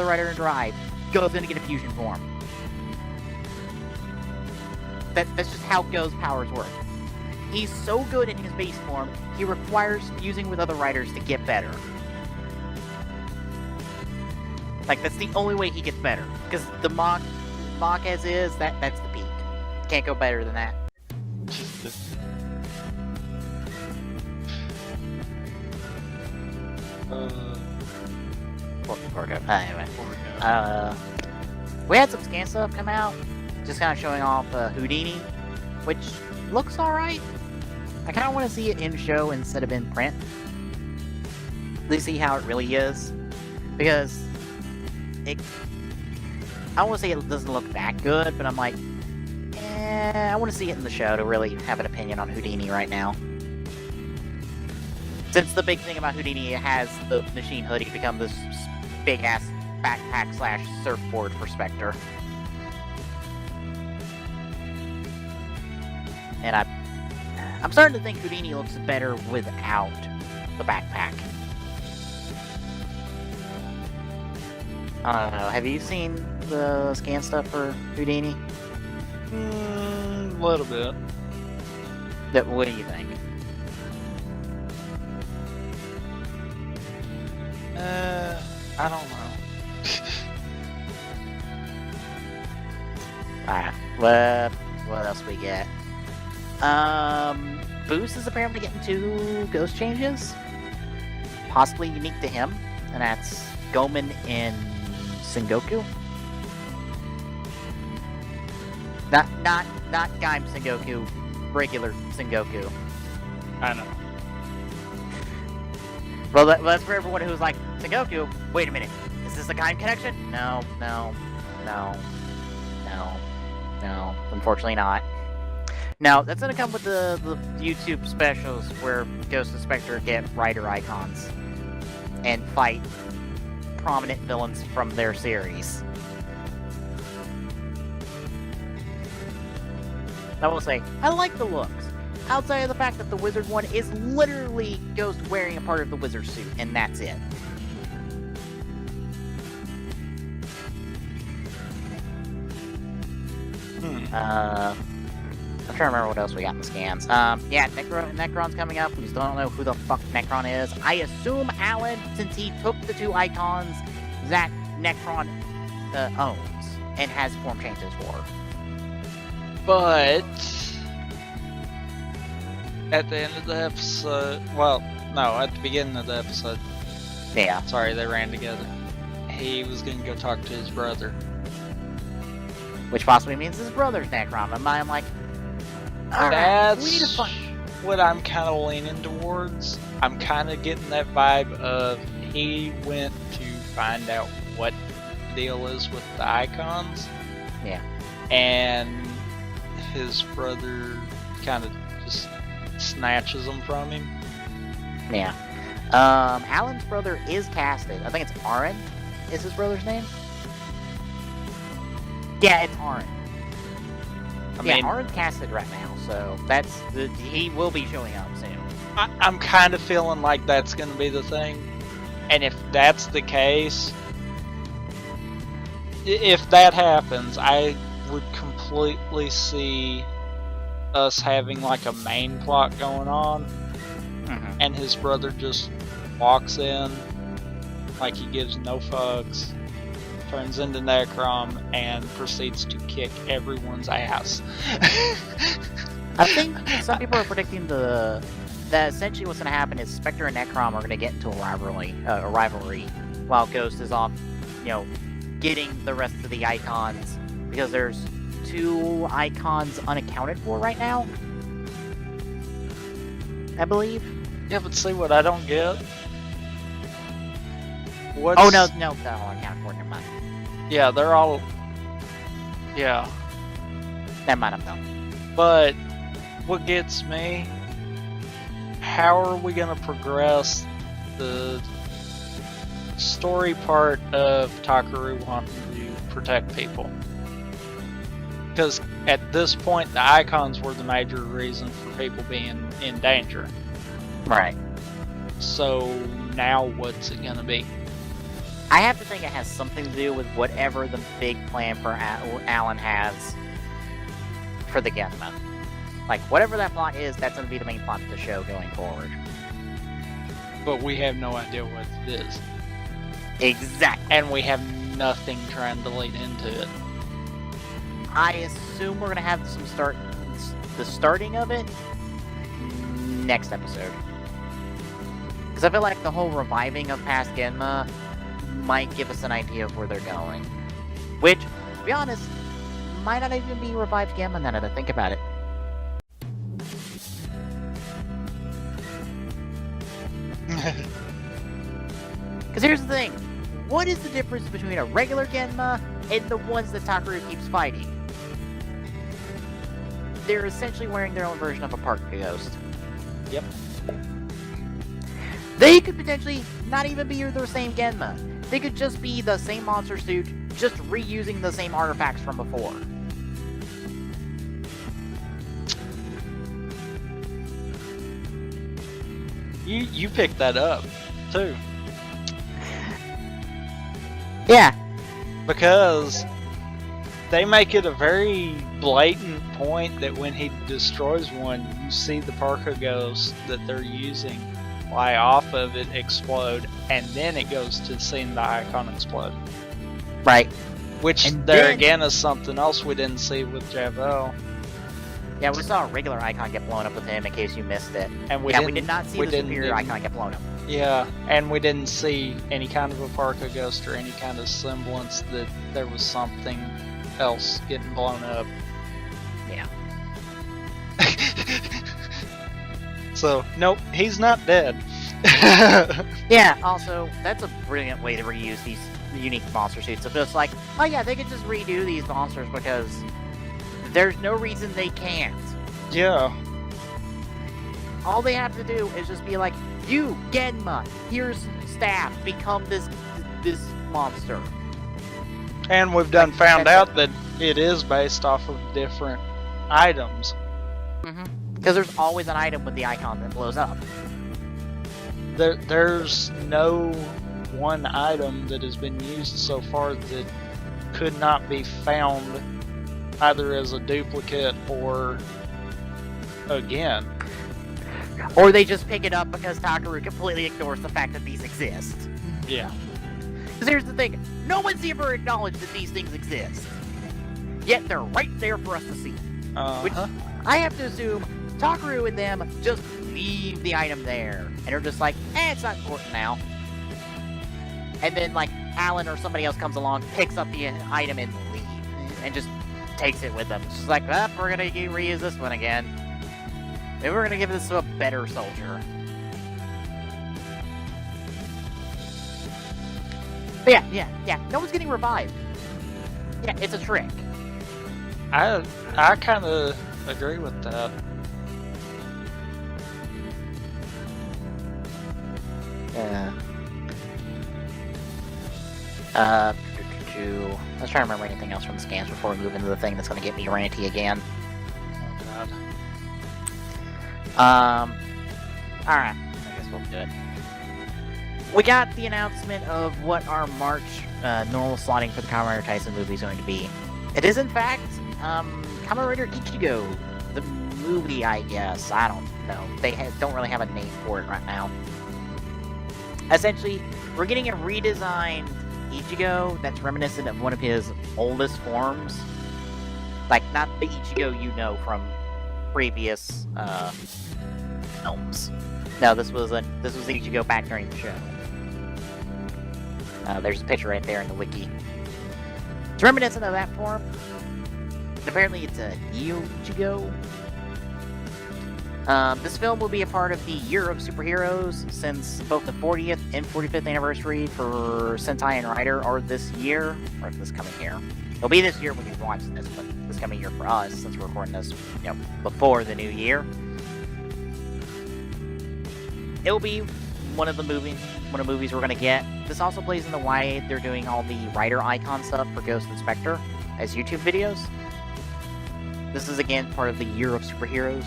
S2: rider in Drive, Go's gonna get a fusion form. That's just how Go's powers work. He's so good in his base form, he requires fusing with other riders to get better. Like, that's the only way he gets better. Because the Mach as is, that's the peak. Can't go better than that. Poor Go. Anyway. We had some scan stuff come out, just kind of showing off Houdini, which looks alright. I kind of want to see it in show instead of in print. At least see how it really is. Because I don't want to say it doesn't look that good, but I'm like, I want to see it in the show to really have an opinion on Houdini right now. Since the big thing about Houdini has the machine hoodie become this big-ass backpack/surfboard for Spectre. And I'm starting to think Houdini looks better without the backpack. I don't know, have you seen the scan stuff for Houdini?
S3: A little bit.
S2: What do you think?
S3: I don't know.
S2: Alright, what else we get? Boost is apparently getting 2 ghost changes. Possibly unique to him, and that's Gomen and Sengoku. Not Gaim Sengoku, regular Sengoku.
S3: I know.
S2: Well, that's for everyone who's like, Sengoku, wait a minute, is this a Gaim connection? No, unfortunately not. Now, that's gonna come with the YouTube specials where Ghost and Spectre get rider icons and fight prominent villains from their series. I will say, I like the looks. Outside of the fact that the wizard one is literally Ghost wearing a part of the wizard suit, and that's it. I'm trying to remember what else we got in the scans. Yeah, Necron's coming up. We still don't know who the fuck Necron is. I assume Alan, since he took the 2 icons that Necron owns and has form changes for.
S3: But at the end of the episode, well, no, at the beginning of the episode.
S2: Yeah.
S3: Sorry, they ran together. He was going to go talk to his brother.
S2: Which possibly means his brother's Necron. And I'm like, alright,
S3: what I'm kind of leaning towards. I'm kind of getting that vibe of he went to find out what the deal is with the icons.
S2: Yeah.
S3: And his brother kind of just snatches them from him.
S2: Yeah. Alan's brother is casted. I think it's Aaron is his brother's name. Yeah, it's Aaron. I mean, Aaron's casted right now, so he will be showing up soon.
S3: I'm kind of feeling like that's going to be the thing. And if that's the case, if that happens, I would completely see us having like a main plot going on, and his brother just walks in like he gives no fucks, turns into Necrom, and proceeds to kick everyone's ass.
S2: I think some people are predicting that essentially what's going to happen is Spectre and Necrom are going to get into a rivalry, while Ghost is off, getting the rest of the icons, because there's 2 icons unaccounted for right now, I believe.
S3: Yeah, but see what I don't get?
S2: Oh, no, they're all unaccounted for, never mind.
S3: Yeah, they're all... Yeah.
S2: Never mind, I'm done.
S3: But what gets me, how are we going to progress the story part of Takaru wanting to protect people? Because at this point, the icons were the major reason for people being in danger.
S2: Right.
S3: So now what's it going to be?
S2: I have to think it has something to do with whatever the big plan for Alan has for the Genma. Like, whatever that plot is, that's going to be the main plot of the show going forward.
S3: But we have no idea what it is.
S2: Exactly.
S3: And we have nothing trying to lead into it.
S2: I assume we're going to have the starting of it next episode. Because I feel like the whole reviving of past Genma might give us an idea of where they're going. Which, to be honest, might not even be revived Genma now that I think about it. Because here's the thing. What is the difference between a regular Genma and the ones that Takaru keeps fighting? They're essentially wearing their own version of a park ghost.
S3: Yep.
S2: They could potentially not even be the same Genma. They could just be the same monster suit, just reusing the same artifacts from before.
S3: You picked that up, too.
S2: Yeah.
S3: Because they make it a very blatant point that when he destroys one, you see the Parka Ghost that they're using fly off of it, explode, and then it goes to seeing the icon explode.
S2: Right.
S3: Which,
S2: and
S3: there
S2: then,
S3: again, is something else we didn't see with Javel.
S2: Yeah, we saw a regular icon get blown up with him, in case you missed it.
S3: And we
S2: did not see the superior icon get blown up.
S3: Yeah, and we didn't see any kind of a Parka Ghost or any kind of semblance that there was something else getting blown up.
S2: Yeah.
S3: So, nope, he's not dead.
S2: Yeah, also, that's a brilliant way to reuse these unique monster suits. It's just like, oh yeah, they could just redo these monsters because there's no reason they can't.
S3: Yeah.
S2: All they have to do is just be like, you, Genma, here's staff, become this monster.
S3: And we've found out that it is based off of different items.
S2: Because there's always an item with the icon that blows up.
S3: There's no one item that has been used so far that could not be found either as a duplicate or again.
S2: Or they just pick it up because Takaru completely ignores the fact that these exist.
S3: Yeah.
S2: Because here's the thing, no one's ever acknowledged that these things exist. Yet they're right there for us to see. Which I have to assume Takaru and them just leave the item there. And they're just like, it's not important now. And then, like, Alan or somebody else comes along, picks up the item and leaves. And just takes it with them. It's just like, we're gonna reuse this one again. Maybe we're gonna give this to a better soldier. But yeah. No one's getting revived. Yeah, it's a trick.
S3: I kind of agree with that.
S2: Yeah. Let's try to remember anything else from the scans before we move into the thing that's gonna get me ranty again.
S3: Oh God.
S2: Alright. I guess we'll do it. We got the announcement of what our March normal slotting for the Kamen Rider Tyson movie is going to be. It is, in fact, Kamen Rider Ichigo, the movie, I guess. I don't know. They don't really have a name for it right now. Essentially, we're getting a redesigned Ichigo that's reminiscent of one of his oldest forms. Like, not the Ichigo you know from previous films. No, this was Ichigo back during the show. There's a picture right there in the wiki. It's reminiscent of that form. Apparently it's a Neo Ichigo. This film will be a part of the Year of Superheroes, since both the 40th and 45th anniversary for Sentai and Rider are this year, or this coming year. It'll be this year when you watch this, but this coming year for us, since we're recording this, before the new year. It'll be one of the movies we're gonna get. This also plays into why they're doing all the Rider icon stuff for Ghost and Spectre as YouTube videos. This is again part of the Year of Superheroes.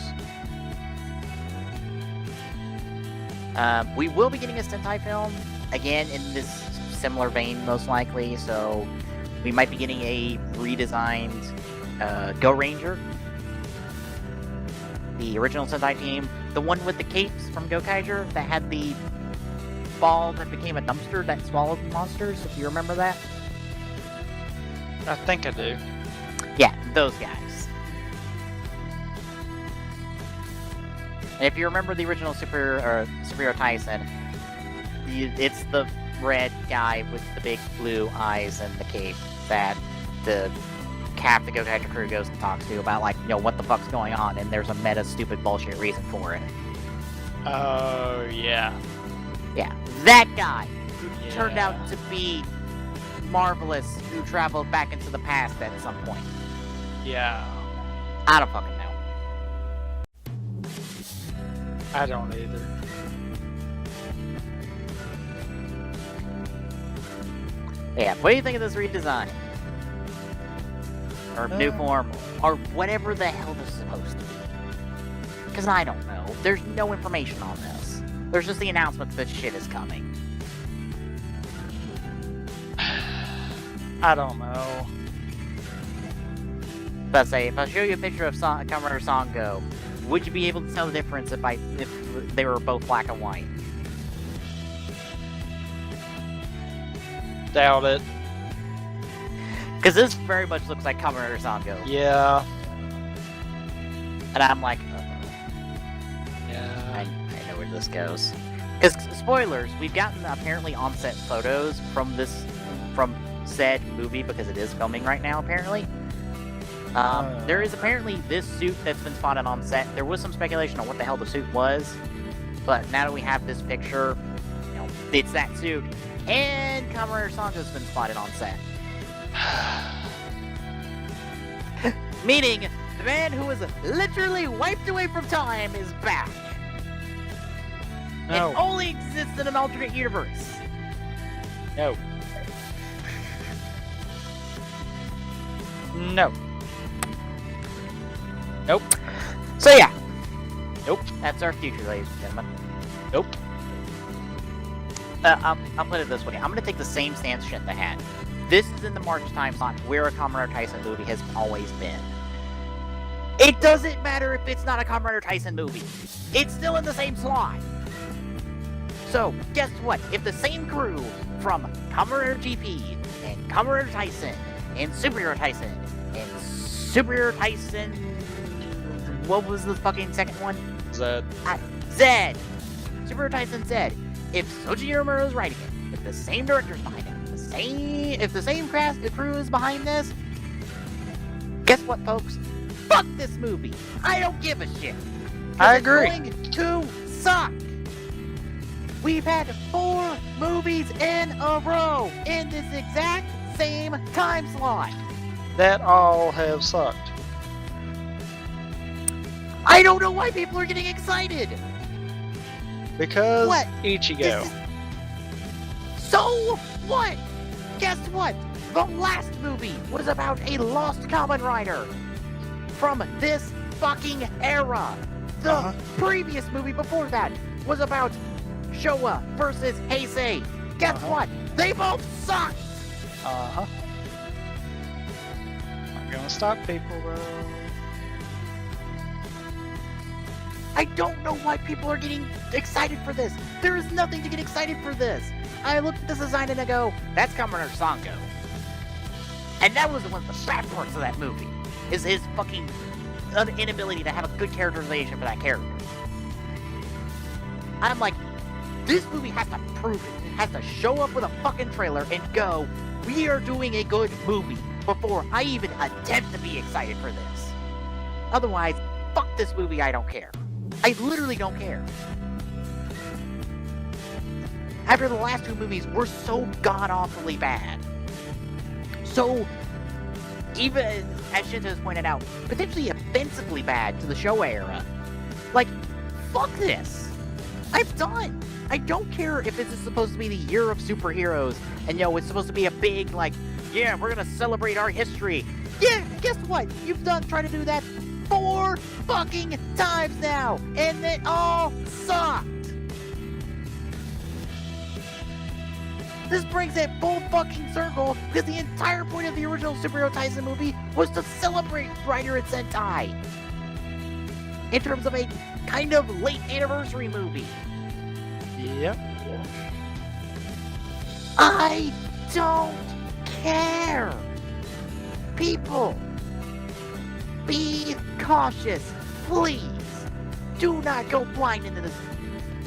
S2: We will be getting a Sentai film, again in this similar vein most likely, so we might be getting a redesigned Go Ranger. The original Sentai team, the one with the capes from Gokaiger that had the ball that became a dumpster that swallowed monsters, if you remember that.
S3: I think I do.
S2: Yeah, those guys. And if you remember the original Superhero Tyson, it's the red guy with the big blue eyes and the cape that the Cap, the Gokaiger crew, goes and talks to about, like, what the fuck's going on, and there's a meta stupid bullshit reason for it.
S3: Oh, yeah.
S2: Yeah, that guy who turned out to be Marvelous, who traveled back into the past at some point.
S3: Yeah.
S2: I don't fucking know.
S3: I don't either.
S2: Yeah, what do you think of this redesign? Or new form, or whatever the hell this is supposed to be? Because I don't know. There's no information on this. There's just the announcement that shit is coming.
S3: I don't know.
S2: But say, if I show you a picture of Kamen Rider Sango, would you be able to tell the difference if they were both black and white?
S3: Doubt it.
S2: Because this very much looks like Kamen Rider Sango.
S3: Yeah.
S2: And I'm like,
S3: Yeah.
S2: I know where this goes. Because, spoilers, we've gotten apparently on-set photos from said movie, because it is filming right now, apparently. There is apparently this suit that's been spotted on set. There was some speculation on what the hell the suit was, but now that we have this picture, it's that suit, and Kamen Rider Sango's been spotted on set. Meaning, the man who was literally wiped away from time is back.
S3: No.
S2: And only exists in an alternate universe.
S3: No. No. Nope.
S2: So yeah.
S3: Nope.
S2: That's our future, ladies and gentlemen.
S3: Nope.
S2: I'll put it this way. I'm going to take the same stance shit they had. This is in the March time slot where a Kamen Rider Tyson movie has always been. It doesn't matter if it's not a Kamen Rider Tyson movie. It's still in the same slot. So, guess what? If the same crew from Kamen Rider GP and Kamen Rider Tyson and Superhero Tyson and Superhero Tyson... What was the fucking second one?
S3: Zed.
S2: Zed! Superhero Tyson Zed. If Soji Uemura is writing it, if the same director's behind it, if the same crew is behind this, guess what, folks? Fuck this movie! I don't give a shit!
S3: I agree.
S2: It's going to suck. We've had 4 movies in a row in this exact same time slot.
S3: That all have sucked.
S2: I don't know why people are getting excited.
S3: Because
S2: What?
S3: Ichigo.
S2: So what? Guess what? The last movie was about a lost Kamen Rider from this fucking era. The previous movie before that was about Showa versus Heisei. Guess what? They both sucked.
S3: Not gonna stop people though.
S2: I don't know why people are getting excited for this. There is nothing to get excited for this. I looked at this design and I go, that's Kamen Rider Sango. And that was one of the bad parts of that movie, is his fucking inability to have a good characterization for that character. I'm like, this movie has to prove it. It has to show up with a fucking trailer and go, we are doing a good movie, before I even attempt to be excited for this. Otherwise, fuck this movie, I don't care. I literally don't care. After the last 2 movies were so god-awfully bad. So, even, as Shinta has pointed out, potentially offensively bad to the Showa era. Like, fuck this. I'm done. I don't care if this is supposed to be the year of superheroes, and it's supposed to be a big, like, yeah, we're gonna celebrate our history. Yeah, guess what? You've tried to do that 4 fucking times now, and it all sucked. This brings it full fucking circle, because the entire point of the original Superhero Taisen movie was to celebrate Rider and Sentai. In terms of a kind of late anniversary movie.
S3: Yep.
S2: I don't care. People, be cautious, please. Do not go blind into this.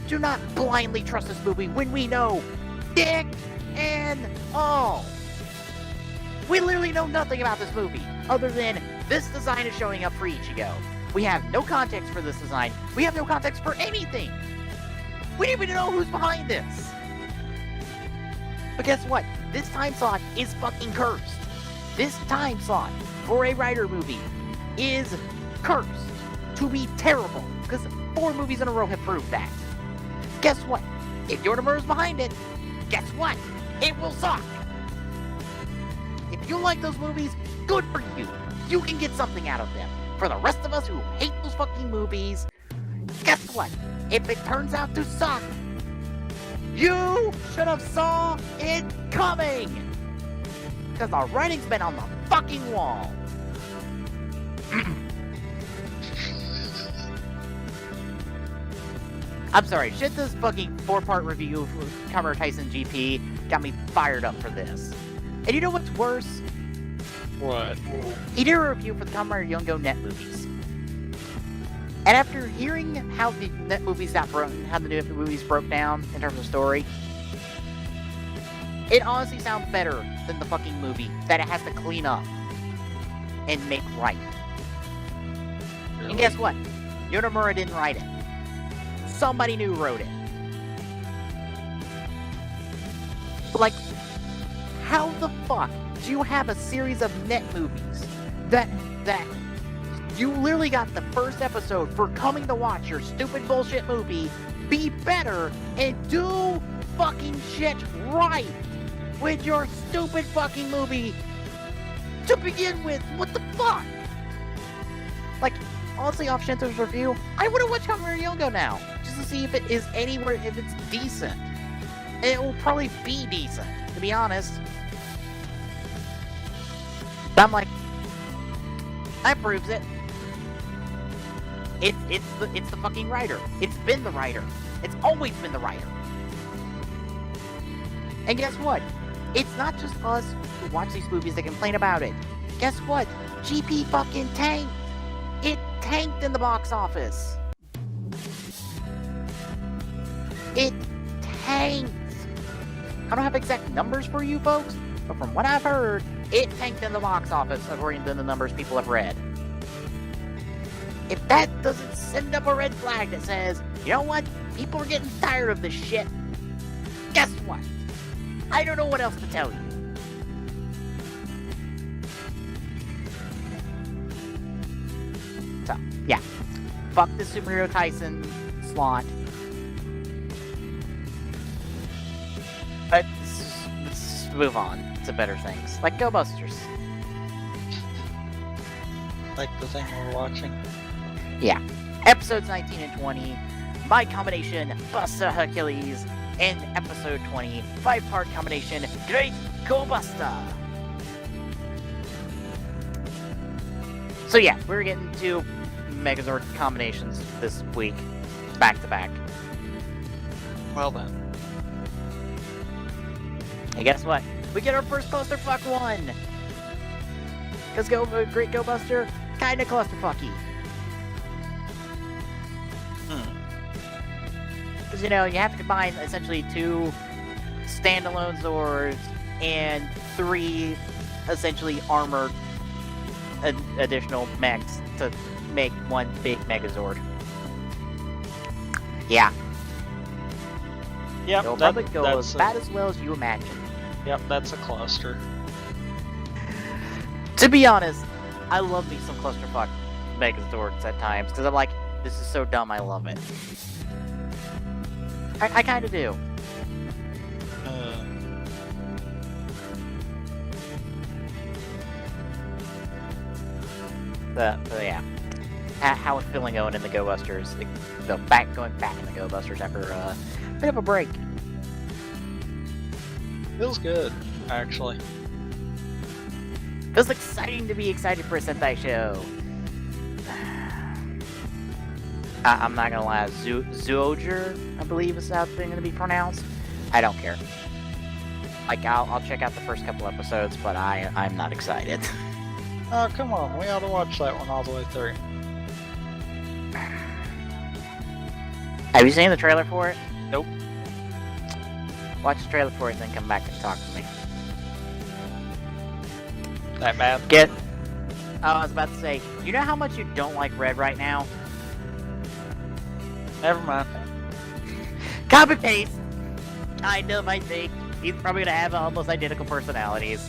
S2: Do not blindly trust this movie when we know dick and all. We literally know nothing about this movie, other than this design is showing up for Ichigo. We have no context for this design. We have no context for anything. We don't even know who's behind this. But guess what? This time slot is fucking cursed. This time slot for a Rider movie is cursed to be terrible, because 4 movies in a row have proved that. Guess what? If Yoritimer is behind it, guess what? It will suck. If you like those movies, good for you. You can get something out of them. For the rest of us who hate those fucking movies, guess what? If it turns out to suck, you should have saw it coming. Because the writing's been on the fucking wall. I'm sorry, Shinta's fucking 4-part review for Kamen Rider Taisen GP got me fired up for this. And you know what's worse?
S3: What?
S2: He did a review for the Kamen Rider Yongo Net movies. And after hearing how the net movies broke down in terms of story, it honestly sounds better than the fucking movie that it has to clean up and make right.
S3: Really?
S2: And guess what? Yonemura didn't write it. Somebody new wrote it. But like, how the fuck do you have a series of net movies that you literally got the first episode for coming to watch your stupid bullshit movie be better and do fucking shit right with your stupid fucking movie to begin with? What the fuck? Like, honestly, off Shinta's review, I would have watched Kamen Rider Yongo now, just to see if it is anywhere, if it's decent. And it will probably be decent, to be honest. But I'm like, that proves it. It's the fucking writer. It's been the writer. It's always been the writer. And guess what? It's not just us who watch these movies that complain about it. Guess what? GP fucking tanked. It tanked in the box office. It tanked. I don't have exact numbers for you folks, but from what I've heard, it tanked in the box office according to the numbers people have read. if that doesn't send up a red flag that says, you know what, people are getting tired of this shit, guess what? I don't know what else to tell you. So, yeah. Fuck this Superhero Tyson slot. But let's move on to better things, like Go Busters.
S3: Like the thing we're watching.
S2: Yeah. Episodes 19 and 20, My Combination, Buster Hercules, and episode 20, 5-part combination, Great Go Buster. So yeah, we're getting 2 Megazord combinations this week, back to back.
S3: Well then.
S2: And guess what? We get our first clusterfuck one! Because Great Go Buster, kinda clusterfucky. Because, you know, you have to combine essentially 2 standalone Zords and 3 essentially armored additional mechs to make one big Megazord. Yeah.
S3: Yep,
S2: It'll probably go about as well as you imagine.
S3: Yep, that's a cluster.
S2: To be honest, I love me some clusterfuck Megazords at times, because I'm like, this is so dumb, I love it. I kind of do. Yeah. How it's feeling going in the Go Busters. Going back in the Go Busters after a bit of a break.
S3: Feels good, actually.
S2: Feels exciting to be excited for a Sentai show. I'm not gonna lie, Zooger, I believe is how it's gonna be pronounced. I don't care. Like, I'll check out the first couple episodes, but I'm not excited.
S3: Oh, come on, we ought to watch that one all the way through.
S2: Have you seen the trailer for it?
S3: Nope.
S2: Watch the trailer for it, and then come back and talk to me.
S3: That bad?
S2: I was about to say, you know how much you don't like Red right now?
S3: Never mind.
S2: Copy paste. Kind of, I think. He's probably gonna have almost identical personalities.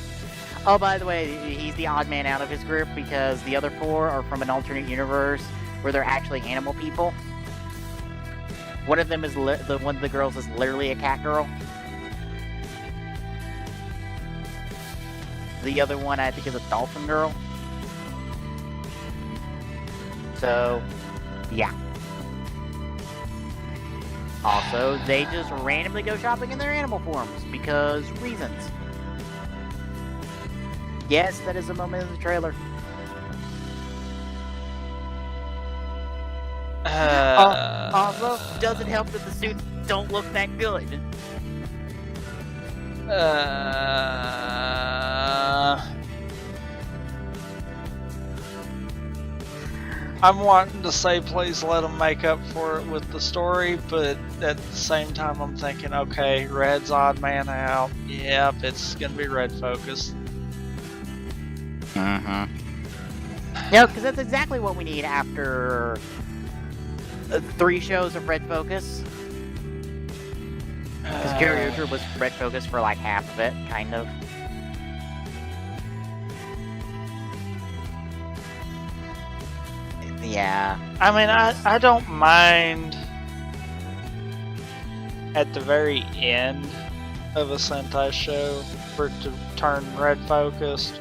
S2: Oh, by the way, he's the odd man out of his group because the other 4 are from an alternate universe where they're actually animal people. One of them is one of the girls is literally a cat girl. The other one, I think, is a dolphin girl. So, yeah. Also, they just randomly go shopping in their animal forms because reasons. Yes, that is a moment in the trailer. Also, doesn't help that the suits don't look that good.
S3: I'm wanting to say please let them make up for it with the story, but at the same time I'm thinking, okay, Red's odd man out. Yep, it's gonna be Red focused.
S2: Yeah, because that's exactly what we need after 3 shows of Red Focus. Because Kyryuger was Red Focus for like half of it, kind of. Yeah.
S3: I mean, I don't mind at the very end of a Sentai show for it to turn Red focused.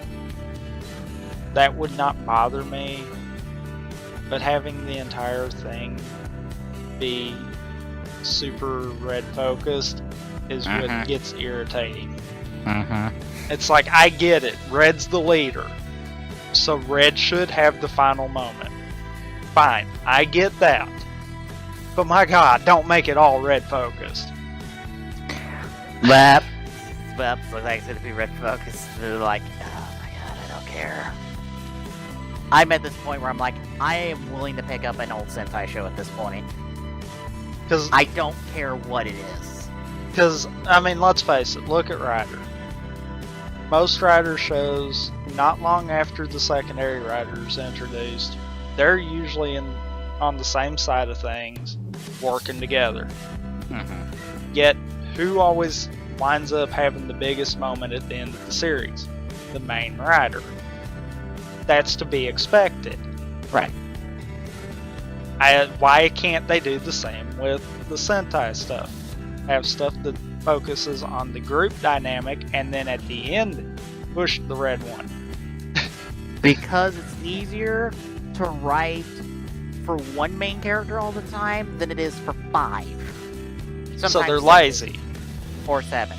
S3: That would not bother me. But having the entire thing be super Red focused is what gets irritating. It's like, I get it. Red's the leader. So Red should have the final moment. Fine, I get that. But my god, don't make it all Red focused.
S2: Well, looks like it's gonna be Red focused. They're like, oh my god, I don't care. I'm at this point where I'm like, I am willing to pick up an old Sentai show at this point. Because I don't care what it is.
S3: Because, I mean, let's face it, look at Rider. Most Rider shows, not long after the secondary Rider is introduced, they're usually on the same side of things, working together.
S2: Mm-hmm.
S3: Yet, who always winds up having the biggest moment at the end of the series? The main rider. That's to be expected.
S2: Right.
S3: Why can't they do the same with the Sentai stuff? Have stuff that focuses on the group dynamic, and then at the end, push the red one.
S2: Because it's easier to write for one main character all the time than it is for 5.
S3: So they're
S2: 6
S3: lazy.
S2: Or 7.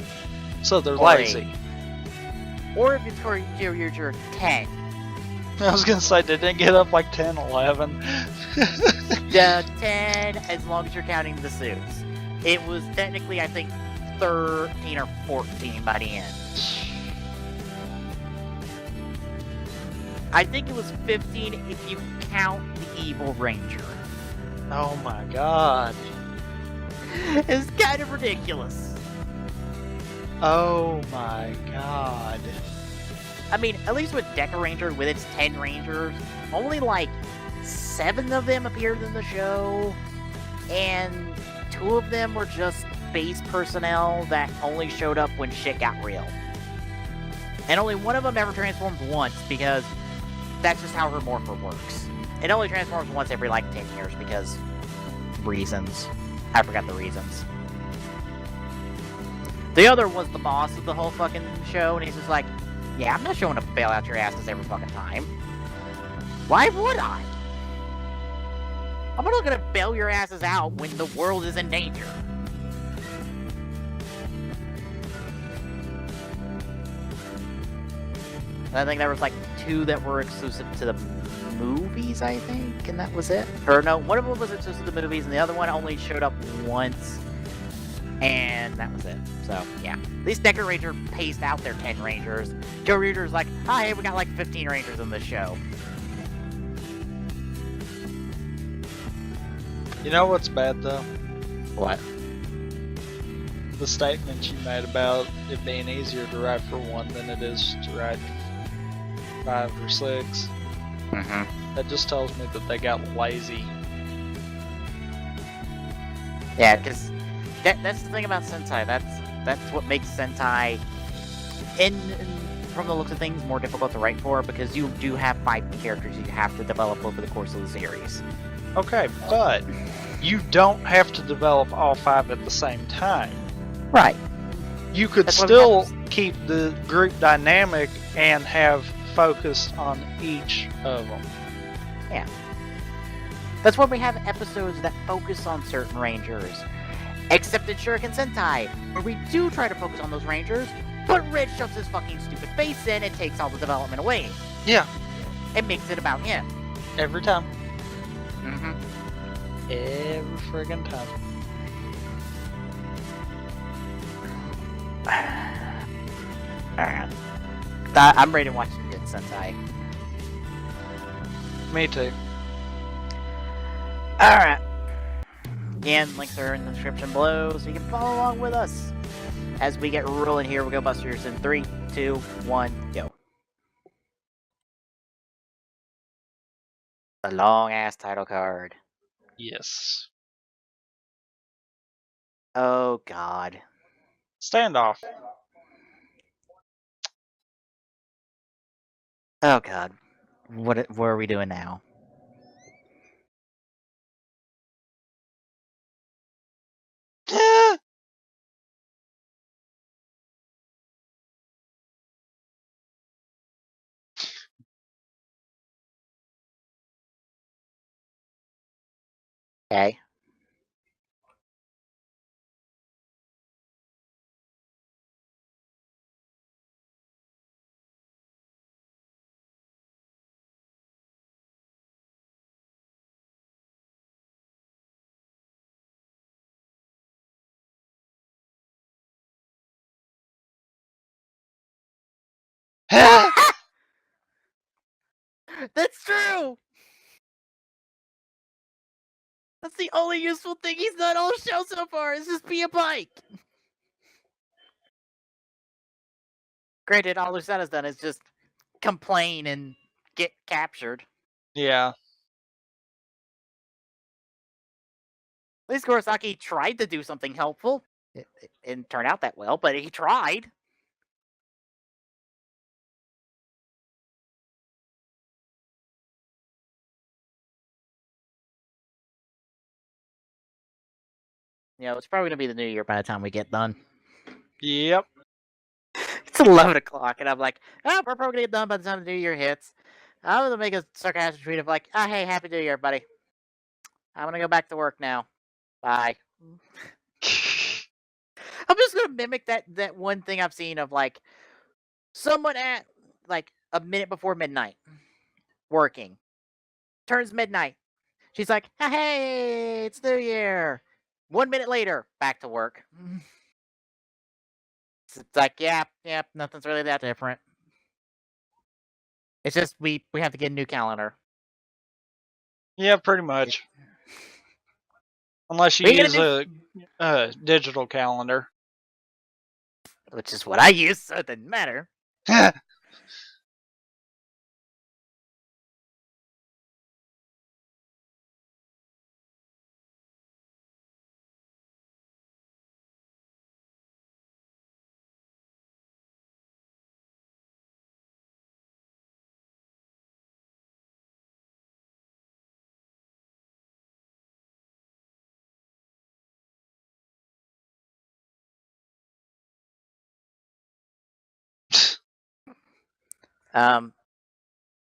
S3: So they're
S2: Or
S3: lazy.
S2: 8. Or if it's for your 10.
S3: I was gonna say, did it get up like 10, 11?
S2: Yeah, 10, as long as you're counting the suits. It was technically, I think, 13 or 14 by the end. I think it was 15 if you count the Evil Ranger.
S3: Oh my god.
S2: It's kind of ridiculous.
S3: Oh my god.
S2: I mean, at least with Deca Ranger, with its 10 Rangers, only like 7 of them appeared in the show, and 2 of them were just base personnel that only showed up when shit got real. And only one of them ever transformed once, because that's just how her morpher works. It only transforms once every like 10 years, because reasons. I forgot the reasons. The other was the boss of the whole fucking show, and he's just like, yeah, I'm not showing up to bail out your asses every fucking time. Why would I? I'm not gonna bail your asses out when the world is in danger. And I think there was like 2 that were exclusive to the movies, I think, and that was it. Or no, one of them was exclusive to the movies, and the other one only showed up once, and that was it. So, yeah. At least Deca Ranger paced out their 10 Rangers. Joe Reader's like, oh, hey, we got like 15 Rangers in this show.
S3: You know what's bad though?
S2: What?
S3: The statement you made about it being easier to write for 1 than it is to write 5 or 6.
S2: Mm-hmm.
S3: That just tells me that they got lazy.
S2: Yeah, because that's the thing about Sentai. That's what makes Sentai, from the looks of things, more difficult to write for, because you do have 5 characters you have to develop over the course of the series.
S3: Okay, but you don't have to develop all 5 at the same time.
S2: Right.
S3: You could still keep the group dynamic and have focus on each of them.
S2: Yeah. That's why we have episodes that focus on certain Rangers. Except in Shuriken Sentai, where we do try to focus on those Rangers, but Red shoves his fucking stupid face in and takes all the development away.
S3: Yeah.
S2: It makes it about him.
S3: Every time.
S2: Mm-hmm.
S3: Every friggin' time.
S2: Alright. I'm ready to watch some good Sentai.
S3: Me too.
S2: Alright. Again, links are in the description below, so you can follow along with us. As we get rolling here, we'll go Busters in 3, 2, 1, go. A long-ass title card.
S3: Yes.
S2: Oh, God.
S3: Standoff.
S2: Oh, God. What are we doing now? Okay. That's true! That's the only useful thing he's done all show so far, is just be a bike! Granted, all Lucetta's done is just complain and get captured.
S3: Yeah.
S2: least Kurosaki tried to do something helpful. It didn't turn out that well, but he tried. It's probably gonna be the new year by the time we get done.
S3: Yep.
S2: It's 11 o'clock, and I'm like, we're probably gonna get done by the time the new year hits. I'm gonna make a sarcastic tweet of like, hey, happy new year, buddy. I'm gonna go back to work now. Bye. I'm just gonna mimic that one thing I've seen of like someone at like a minute before midnight working. Turns midnight. She's like, hey, it's New Year. 1 minute later, back to work. It's like, yeah, nothing's really that different. It's just we have to get a new calendar.
S3: Yeah, pretty much. Unless you
S2: We get
S3: use a digital calendar.
S2: which is what I use, so it doesn't matter.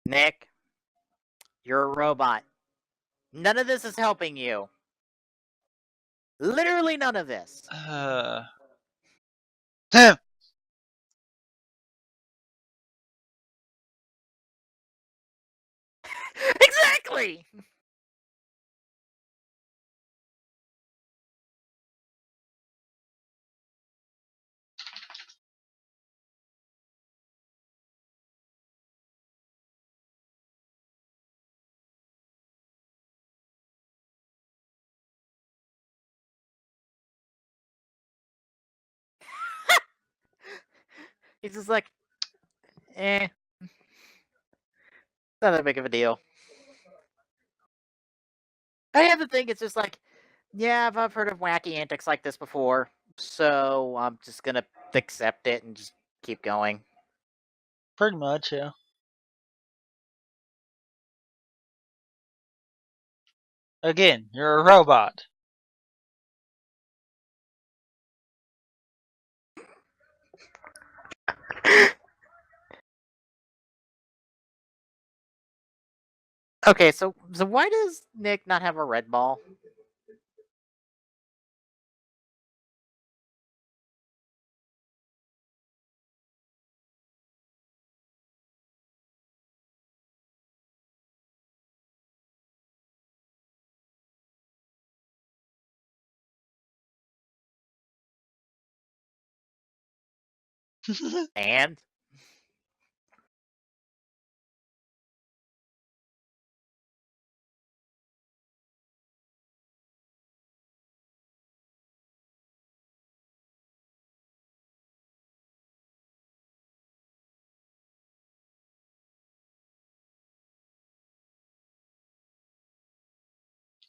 S2: Nick, you're a robot. None of this is helping you. Literally none of this. Exactly! He's just like, not that big of a deal. I have to think it's just like, yeah, I've heard of wacky antics like this before, so I'm just gonna accept it and just keep going.
S3: Pretty much, yeah. Again, you're a robot.
S2: Okay, so why does Nick not have a red ball? And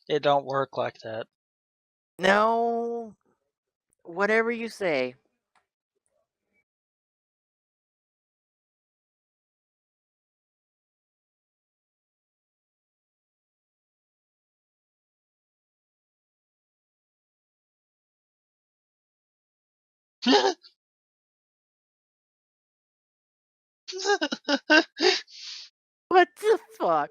S3: It don't work like that.
S2: no, whatever you say. What the fuck?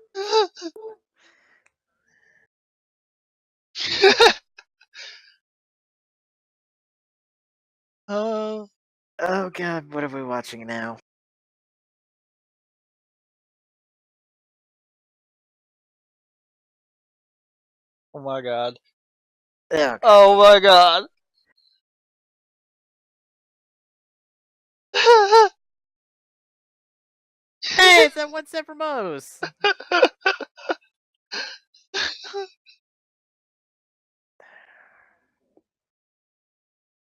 S3: Oh
S2: God, what are we watching now?
S3: my god.
S2: Okay.
S3: Oh my god.
S2: Hey, it's that one step from Moe's.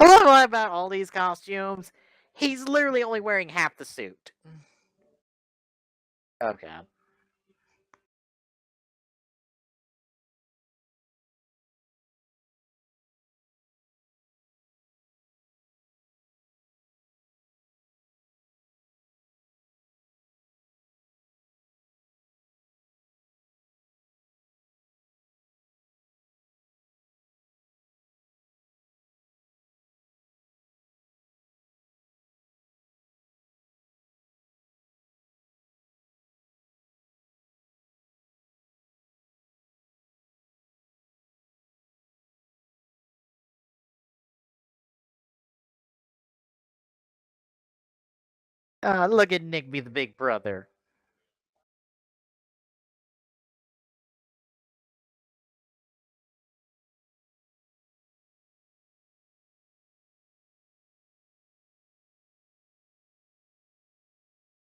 S2: I love what about all these costumes. He's literally only wearing half the suit. Oh god. Look at Nick be the big brother.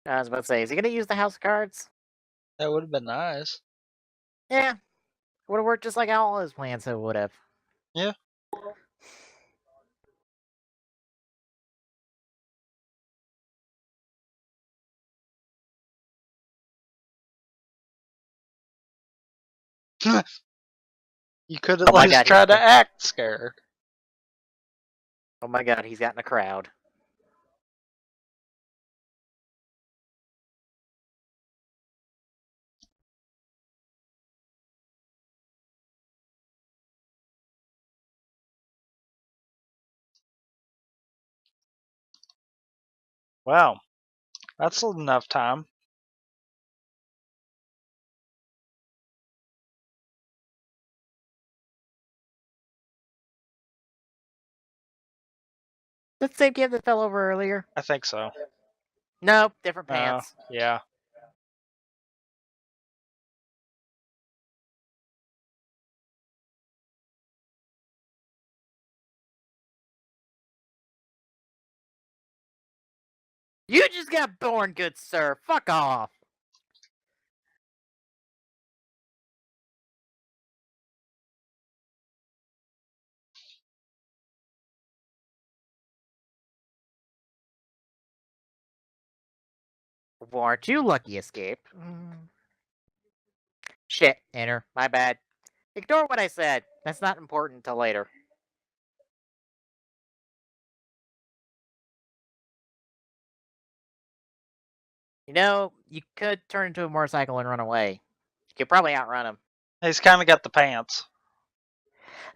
S2: I was about to say, is he gonna use the house of cards?
S3: That would have been nice.
S2: Yeah, would have worked just like how all his plans would have.
S3: Yeah. You could at
S2: Oh my
S3: least
S2: God,
S3: try to
S2: he's-
S3: act scared.
S2: Oh my God, he's got in a crowd.
S3: Wow. That's enough time.
S2: That's the same kid that fell over earlier.
S3: I think so.
S2: Nope, different pants.
S3: Yeah.
S2: You just got born, good sir. Fuck off. Well, aren't you lucky escape? Shit, enter. My bad. Ignore what I said. That's not important till later. You know, you could turn into a motorcycle and run away. You could probably outrun him.
S3: He's kind of got the pants.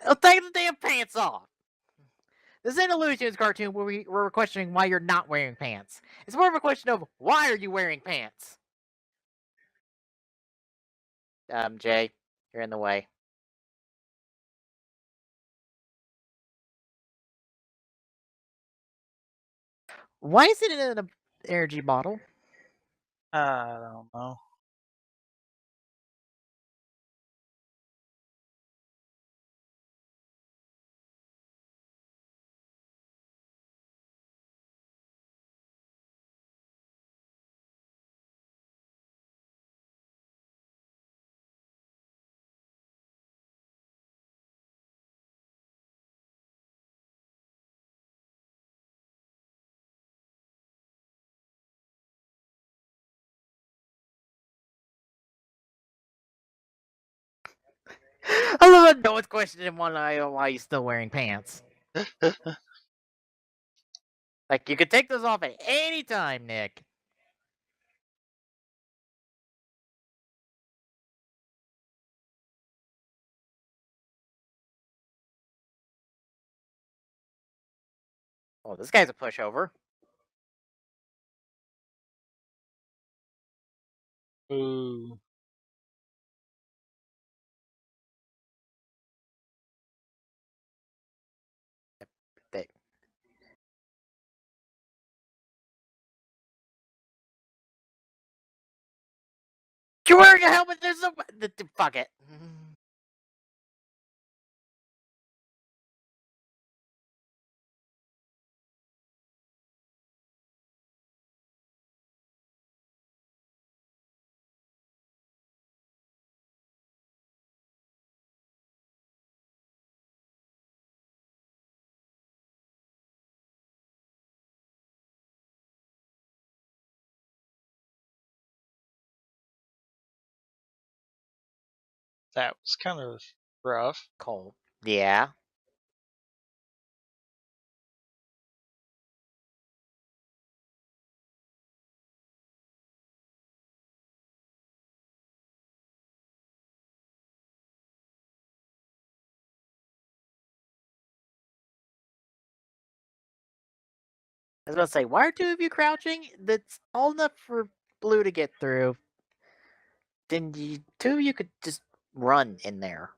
S2: Oh, take the damn pants off! This ain't a Looney Tunes cartoon where we're questioning why you're not wearing pants. It's more of a question of why are you wearing pants? Jay, you're in the way. Why is it in an energy bottle?
S3: I don't know.
S2: I love that no one's questioning why he's still wearing pants. Like, you could take those off at any time, Nick. Oh, this guy's a pushover.
S3: Ooh.
S2: They- You're wearing a helmet. There's no. Fuck it.
S3: That was kind of rough.
S2: Cole. Yeah. I was about to say, why are two of you crouching? That's all enough for Blue to get through. Then two of you could just run in there.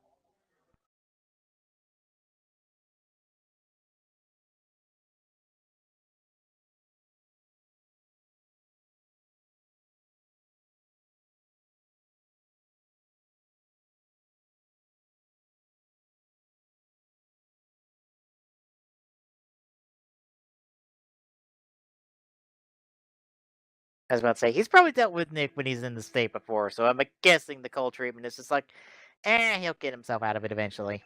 S2: I was about to say, he's probably dealt with Nick when he's in the state before, so I'm guessing the cold treatment is just like, he'll get himself out of it eventually.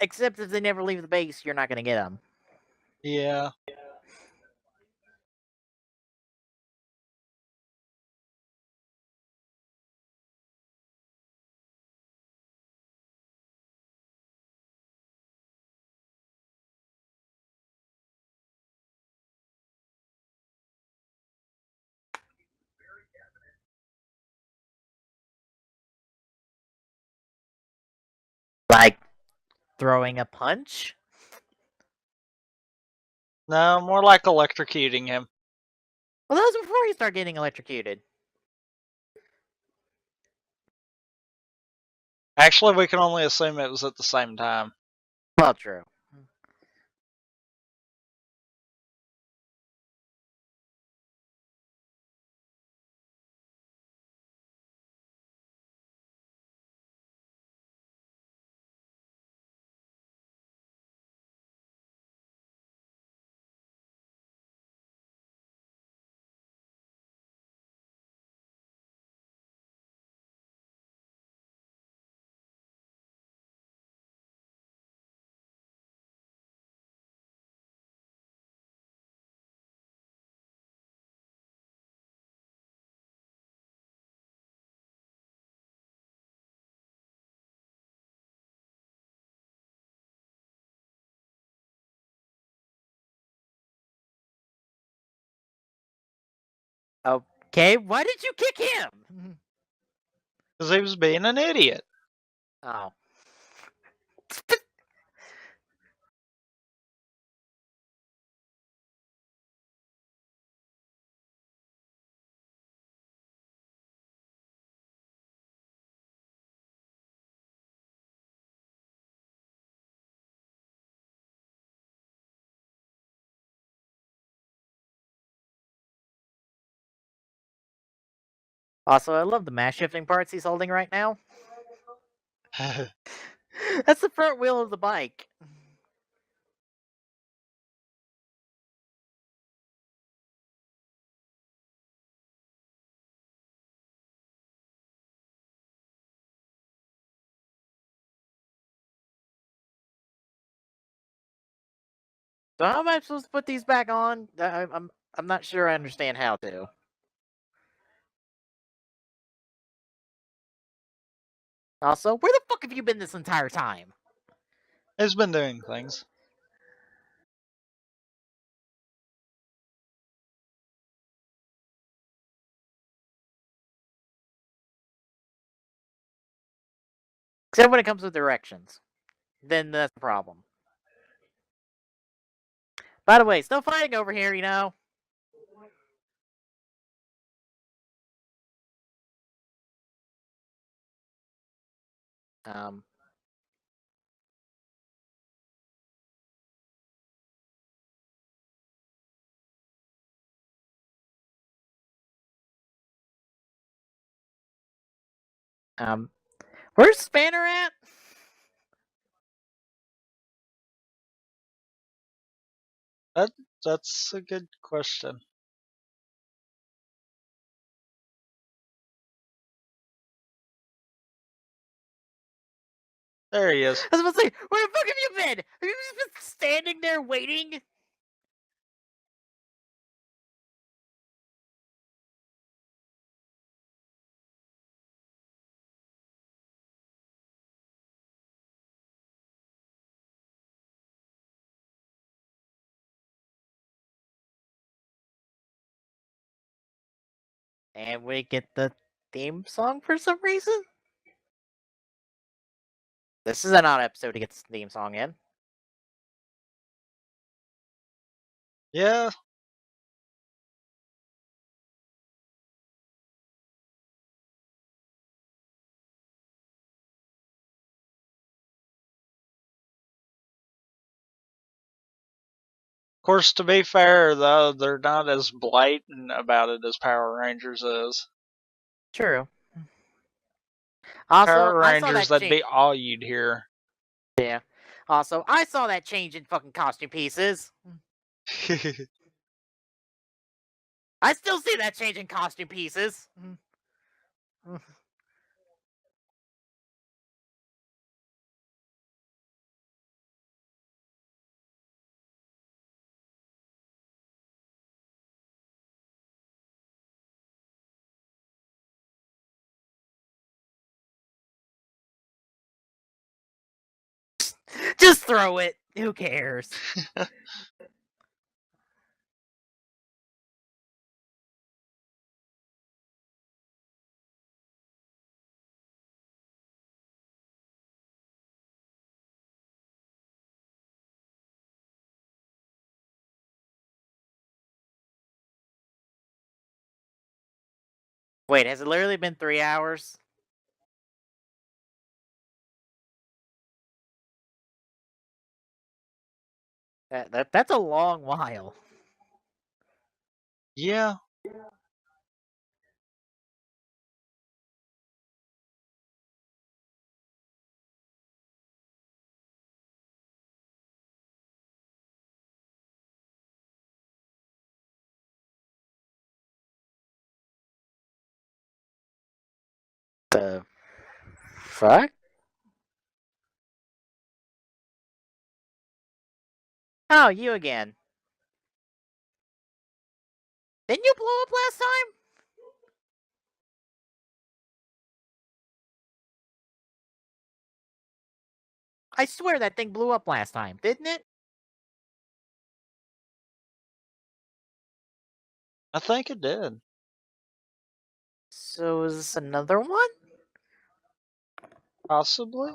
S2: Except if they never leave the base, you're not going to get them.
S3: Yeah.
S2: Like throwing a punch?
S3: No, more like electrocuting him.
S2: Well, that was before he started getting electrocuted.
S3: Actually, we can only assume it was at the same time.
S2: Well, true. Okay, why did you kick him?
S3: Because he was being an idiot.
S2: Oh. Also, I love the mass shifting parts he's holding right now. That's the front wheel of the bike. So how am I supposed to put these back on? I'm not sure I understand how to. Also, where the fuck have you been this entire time?
S3: He's been doing things.
S2: Except when it comes to directions. Then that's the problem. By the way, still fighting over here, you know? Um, where's Spanner at?
S3: That's a good question. There he is.
S2: I was about to say, where the fuck have you been? Have you just been standing there waiting? And we get the theme song for some reason? This is an odd episode to get the theme song in.
S3: Yeah, course, to be fair, though, they're not as blatant about it as Power Rangers is.
S2: True. Also,
S3: Power
S2: I saw
S3: Rangers,
S2: that
S3: that'd be
S2: change.
S3: all you'd hear.
S2: Yeah. Also, I saw that change in fucking costume pieces. I still see that change in costume pieces. Just throw it. Who cares? Wait, has it literally been 3 hours? That's a long while.
S3: Yeah.
S2: The fuck? Oh, you again. Didn't you blow up last time? I swear that thing blew up last time, didn't it?
S3: I think it did.
S2: So is this another one?
S3: Possibly.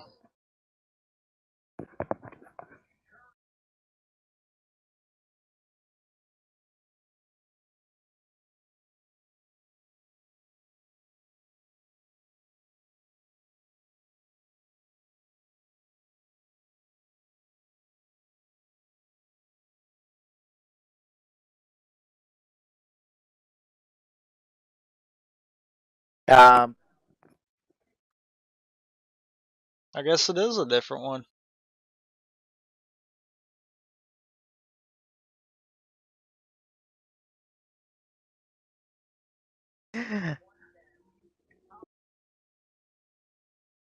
S2: Um,
S3: I guess it is a different one.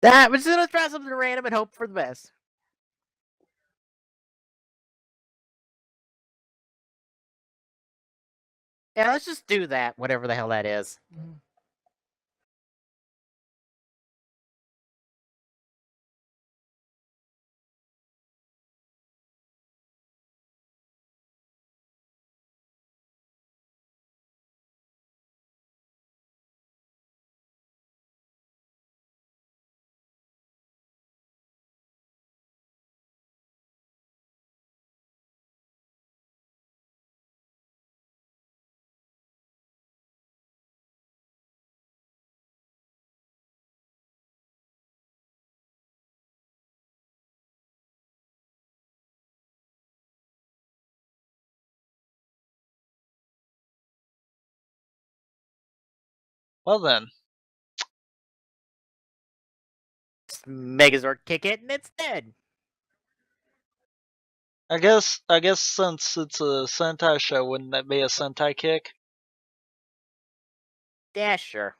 S2: that was just gonna try something random and hope for the best. Yeah, let's just do that, whatever the hell that is.
S3: Well then.
S2: Megazord kick it and it's dead.
S3: I guess since it's a Sentai show, wouldn't that be a Sentai kick?
S2: Yeah, sure.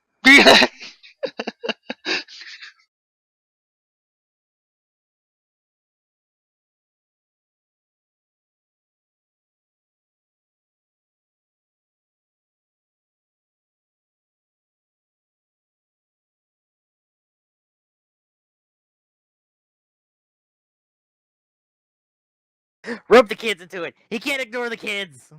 S2: Rope the kids into it. He can't ignore the kids.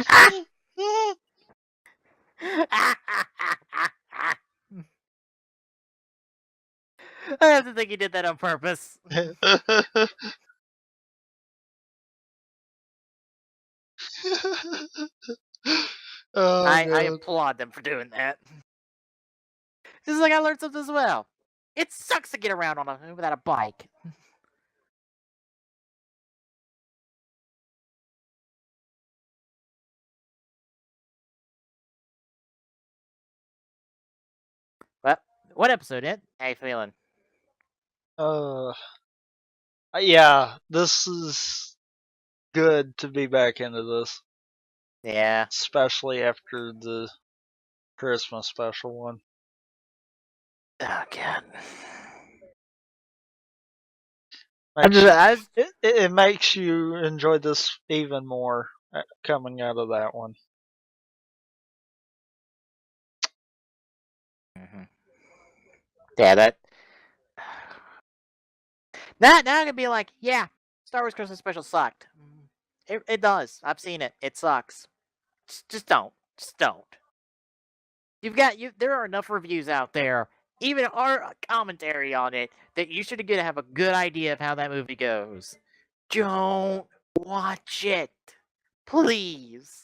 S2: I have to think he did that on purpose.
S3: Oh,
S2: I
S3: God.
S2: applaud them for doing that. This is like I learned something as well. It sucks to get around without a bike. Well, what episode it? How you feeling?
S3: Yeah, this is good to be back into this,
S2: Yeah.
S3: especially after the Christmas special one.
S2: Oh god.
S3: It makes you enjoy this even more coming out of that one.
S2: Yeah, that. Now I'm gonna be like, yeah, Star Wars Christmas special sucked. It does. I've seen it. It sucks. Just don't. Just don't. There are enough reviews out there, even our commentary on it, that you should get to have a good idea of how that movie goes. Don't watch it, please.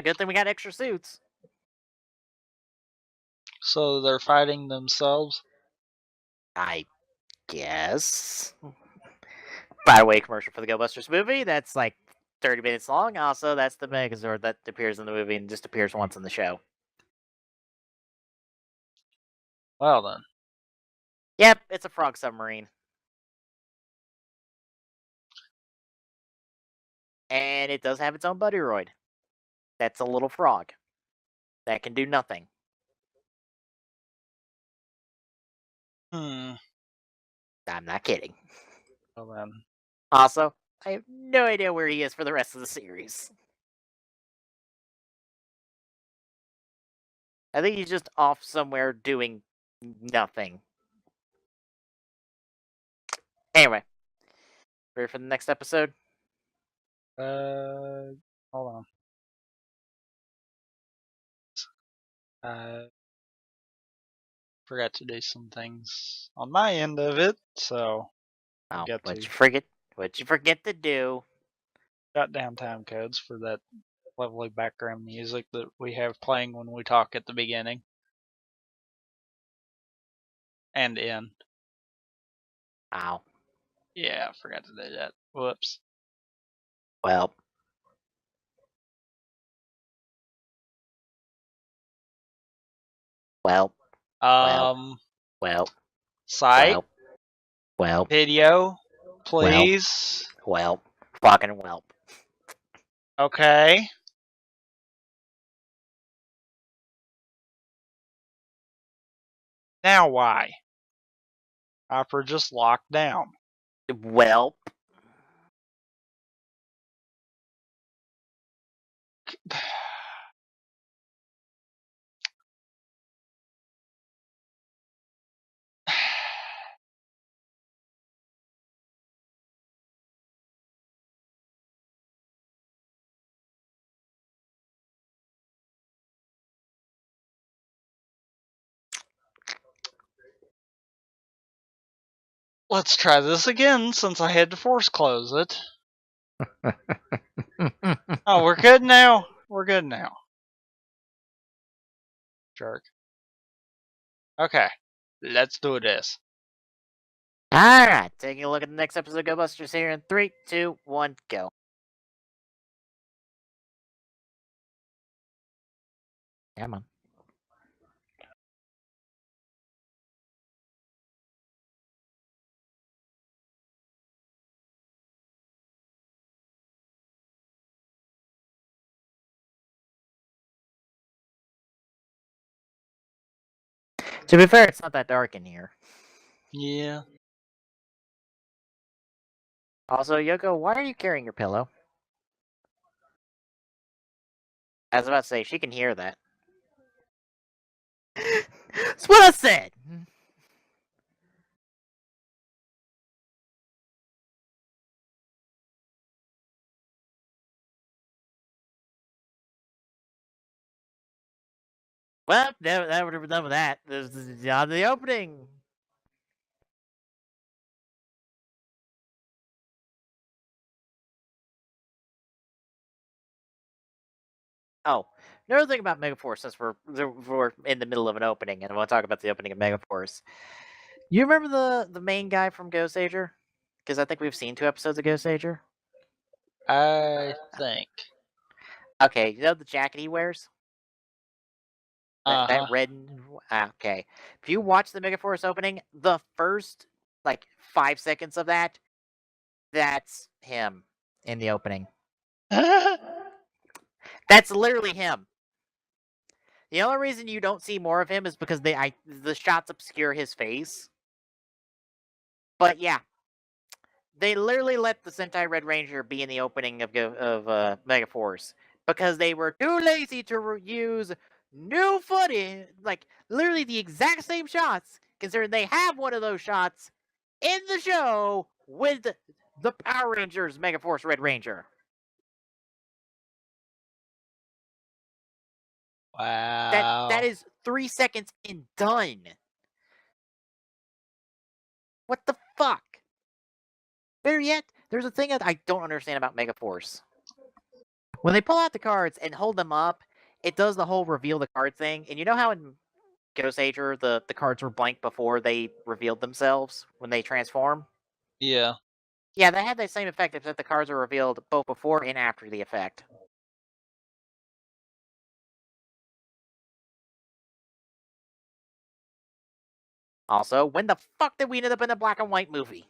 S2: Good thing we got extra suits.
S3: So they're fighting themselves?
S2: I guess. By the way, commercial for the GoBusters movie. That's like 30 minutes long. Also, that's the Megazord that appears in the movie and just appears once in the show.
S3: Well then.
S2: Yep, it's a frog submarine. And it does have its own buddy roid. That's a little frog that can do nothing.
S3: Hmm.
S2: I'm not kidding.
S3: Well then.
S2: Also, I have no idea where he is for the rest of the series. I think he's just off somewhere doing nothing. Anyway, ready for the next episode?
S3: Hold on. I forgot to do some things on my end of it, so
S2: Oh,
S3: got
S2: what'd
S3: to
S2: you forget? What'd you forget to do?
S3: got down time codes for that lovely background music that we have playing when we talk at the beginning and end.
S2: Ow.
S3: Yeah, I forgot to do that. Whoops.
S2: Well. Well. Well.
S3: Site
S2: Well.
S3: video, please.
S2: Well. Fucking whelp.
S3: Okay. Now why? Opera just locked down.
S2: Whelp.
S3: Let's try this again since I had to force close it. Oh, we're good now? We're good now. Jerk. Okay, let's do this.
S2: Alright, taking a look at the next episode of GoBusters here in 3, 2, 1, go. Come on. To be fair, it's not that dark in here.
S3: Yeah.
S2: Also, Yoko, why are you carrying your pillow? I was about to say, she can hear that. That's what I said! Well, that would have been done with that. This is on the opening. Oh, another thing about Megaforce, since we're in the middle of an opening, and I want to talk about the opening of Megaforce. You remember the main guy from Ghost Ager? Because I think we've seen 2 episodes of Ghost Ager.
S3: I think.
S2: Okay, you know the jacket he wears? That
S3: Uh-huh.
S2: red. Okay. If you watch the Megaforce opening, the first like 5 seconds of that's him in the opening. That's literally him. The only reason you don't see more of him is because the shots obscure his face. But yeah, they literally let the Sentai Red Ranger be in the opening of Megaforce because they were too lazy to use new footage, like literally the exact same shots, considering they have one of those shots in the show with the Power Rangers Megaforce Red Ranger.
S3: Wow.
S2: That is 3 seconds and done. What the fuck? Better yet, there's a thing that I don't understand about Megaforce. When they pull out the cards and hold them up, it does the whole reveal the card thing. And you know how in Ghost Ager the cards were blank before they revealed themselves when they transform?
S3: Yeah.
S2: Yeah, they had that same effect, except the cards are revealed both before and after the effect. Also, when the fuck did we end up in a black and white movie?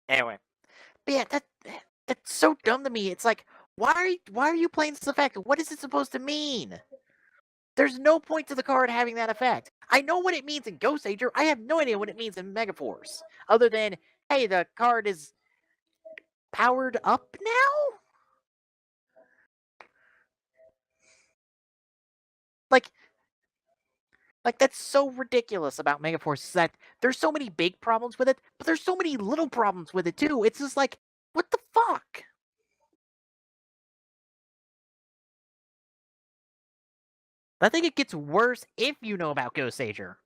S2: Anyway, but yeah, that's so dumb to me. It's like, why are you playing this effect? What is it supposed to mean? There's no point to the card having that effect. I know what it means in Ghost Ager. I have no idea what it means in Megaforce, other than hey, the card is powered up now. Like that's so ridiculous about Megaforce is that there's so many big problems with it, but there's so many little problems with it too. It's just like, what the fuck? I think it gets worse if you know about Ghost Ager.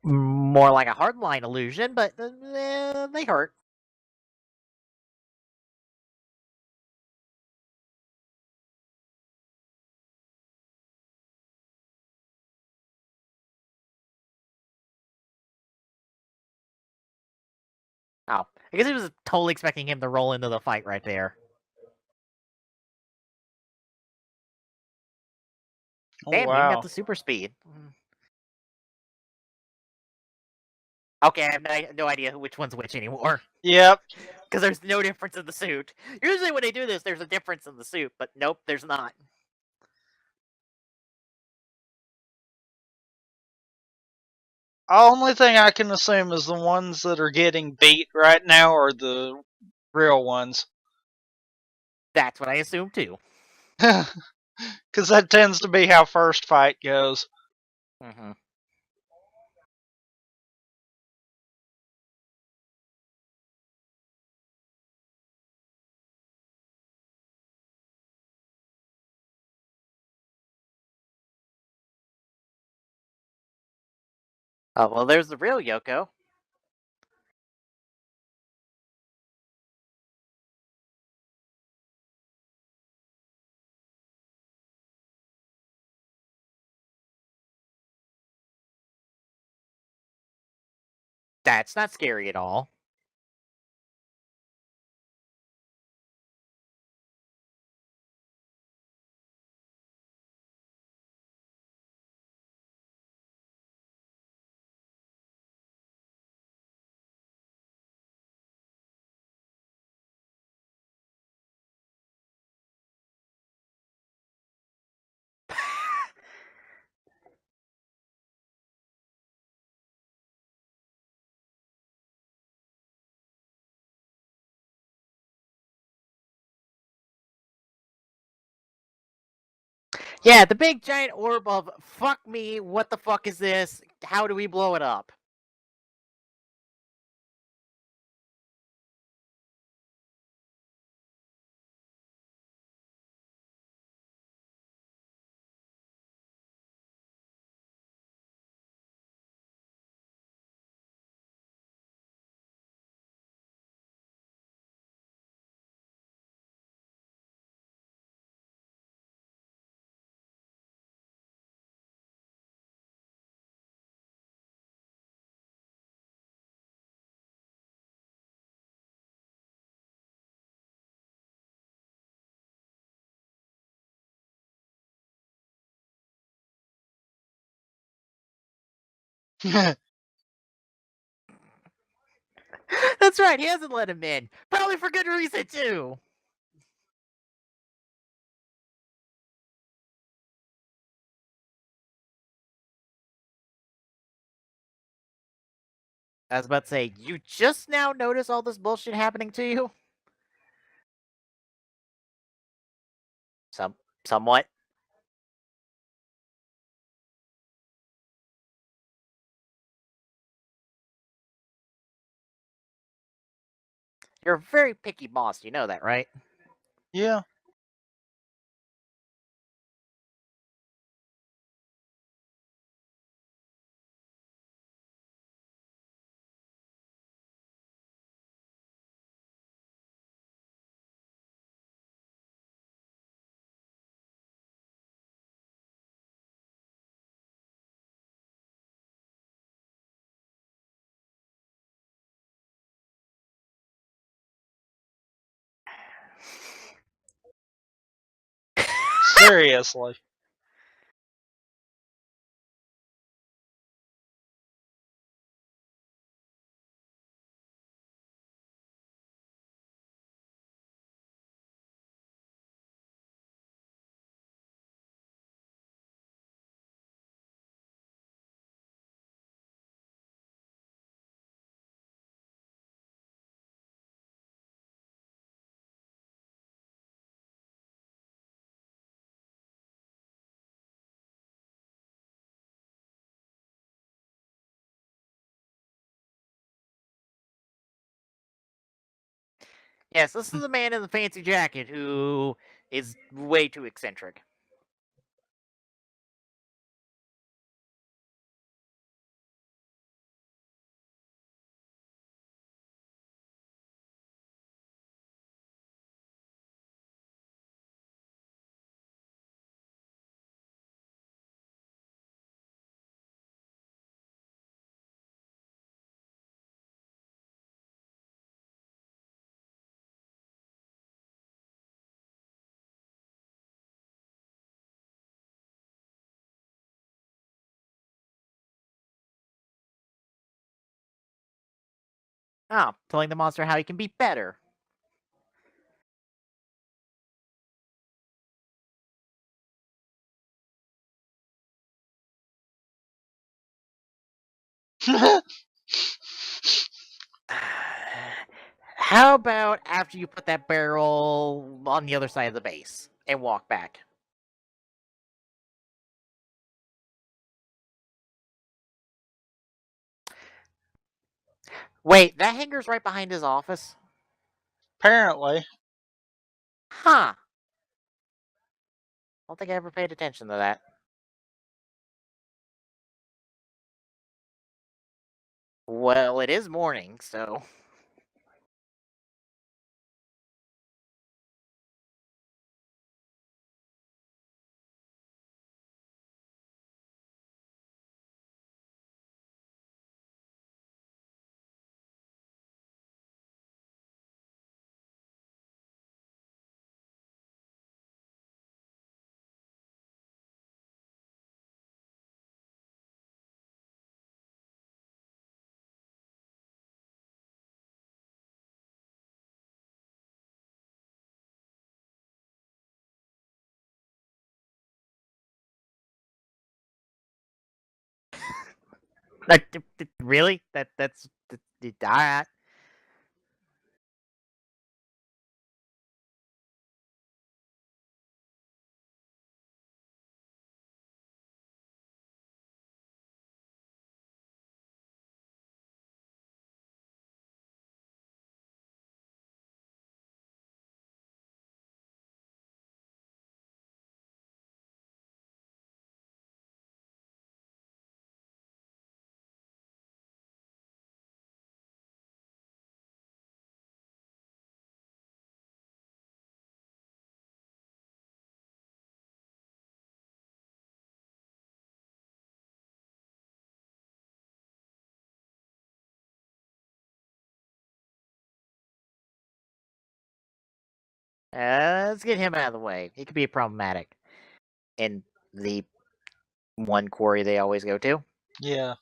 S2: More like a hardline illusion, but they hurt. Oh, I guess I was totally expecting him to roll into the fight right there.
S3: Oh,
S2: Damn, you even got
S3: wow.
S2: the super speed. Okay, I have no idea which one's which anymore.
S3: Yep.
S2: Because there's no difference in the suit. Usually when they do this, there's a difference in the suit, but nope, there's not.
S3: Only thing I can assume is the ones that are getting beat right now are the real ones.
S2: That's what I assume too.
S3: Because that tends to be how first fight goes.
S2: Mm-hmm. Oh, well, there's the real Yoko. That's not scary at all. Yeah, the big giant orb of fuck me, what the fuck is this? How do we blow it up? That's right, he hasn't let him in. Probably for good reason, too. I was about to say, you just now notice all this bullshit happening to you? Somewhat. You're a very picky boss, you know that, right?
S3: Yeah. Seriously.
S2: Yes, this is the man in the fancy jacket who is way too eccentric. Oh, telling the monster how he can be better. How about after you put that barrel on the other side of the base and walk back? Wait, that hanger's right behind his office?
S3: Apparently.
S2: Huh. I don't think I ever paid attention to that. Well, it is morning, so. Really? That's. Alright. Let's get him out of the way. He could be problematic in the one quarry they always go to,
S3: Yeah.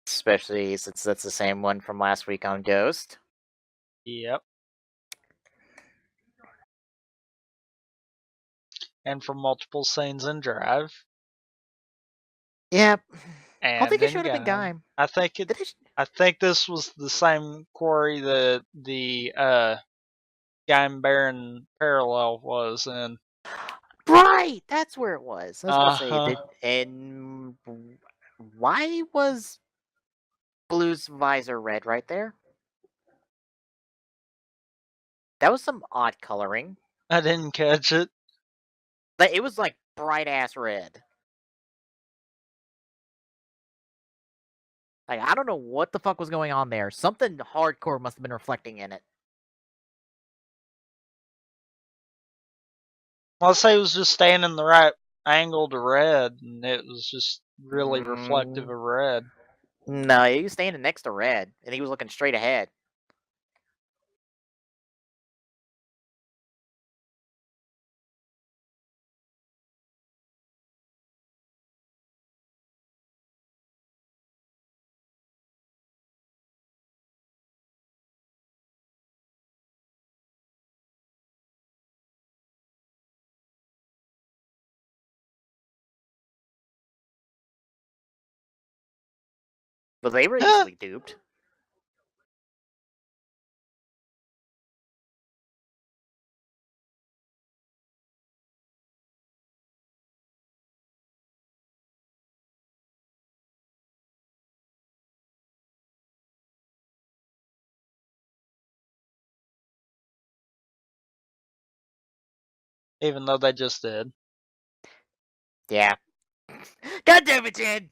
S2: especially since that's the same one from last week on Ghost.
S3: Yep. And for multiple scenes in Drive.
S2: Yep.
S3: And
S2: I don't think it
S3: in
S2: should have been Guy.
S3: I think
S2: Did it?
S3: I think this was the same quarry that the Game Baron parallel was in.
S2: Right, that's where it was. I was about to say,
S3: Uh-huh.
S2: and why was Blue's visor red right there? That was some odd coloring.
S3: I didn't catch it.
S2: Like it was like bright ass red. Like I don't know what the fuck was going on there. Something hardcore must have been reflecting in it.
S3: I'll say it was just standing the right angle to red, and it was just really reflective of red.
S2: No, he was standing next to red, and he was looking straight ahead. But they were easily duped.
S3: Even though they just did.
S2: Yeah. God damn it, Jen!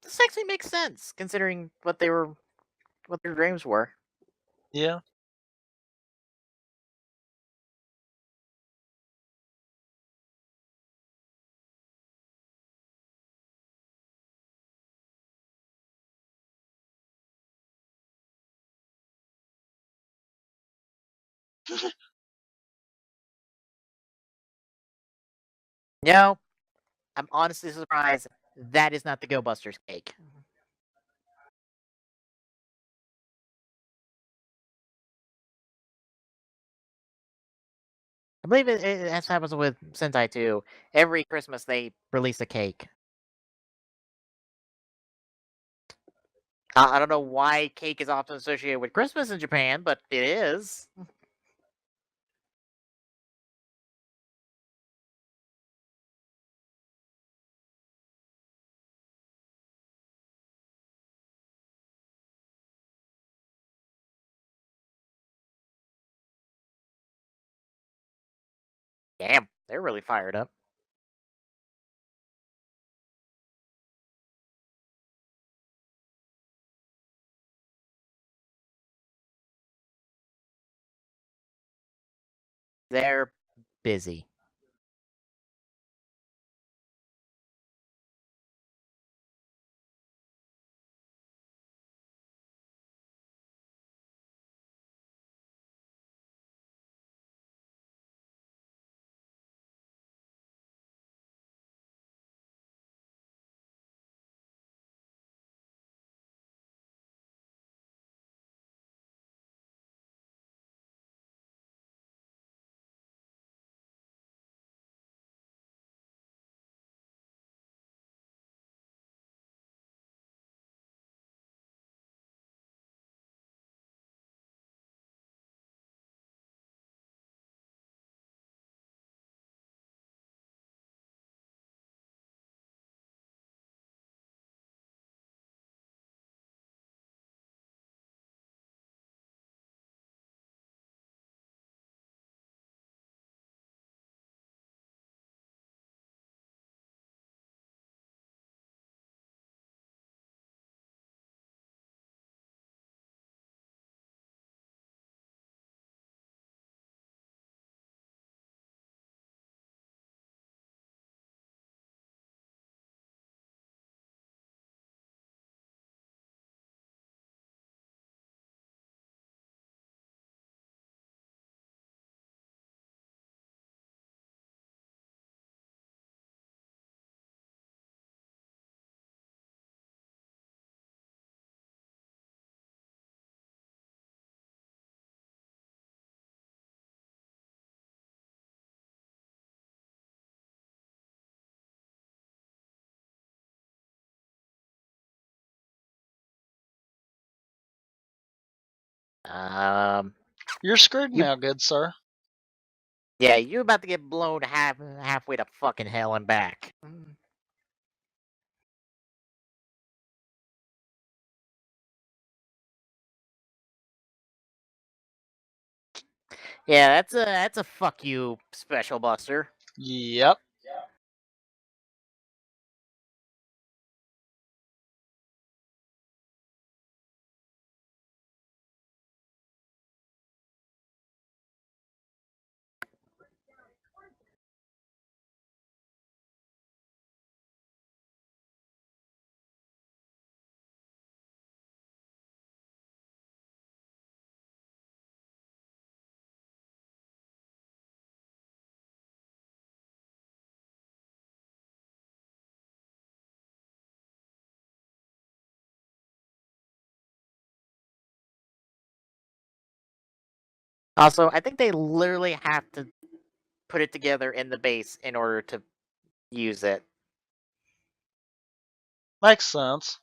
S2: This actually makes sense, considering what their dreams were.
S3: Yeah.
S2: No, I'm honestly surprised that is not the Go Busters cake. I believe it has happens with Sentai too. Every Christmas they release a cake. I don't know why cake is often associated with Christmas in Japan, but it is. Damn, they're really fired up. They're busy.
S3: You're screwed
S2: You-
S3: now, good sir.
S2: Yeah, you're about to get blown halfway to fucking hell and back. Yeah, that's a fuck you, Special Buster.
S3: Yep.
S2: Also, I think they literally have to put it together in the base in order to use it.
S3: Makes sense.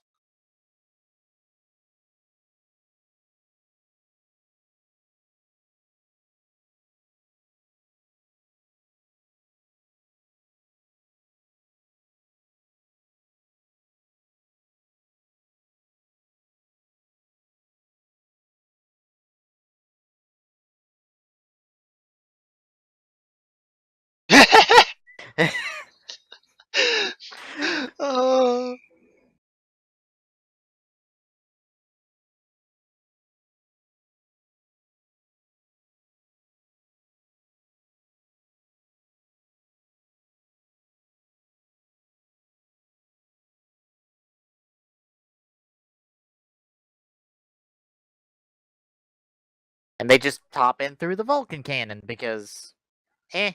S3: Oh.
S2: And they just top in through the Vulcan cannon because, eh.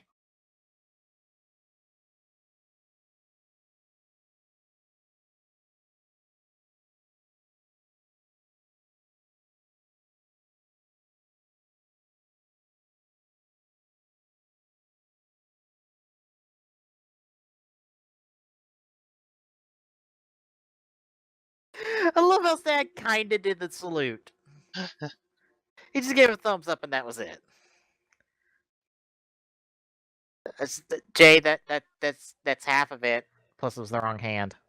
S2: I love how Stan kinda did the salute. He just gave a thumbs up and that was it. Jay, that's half of it. Plus, it was the wrong hand. I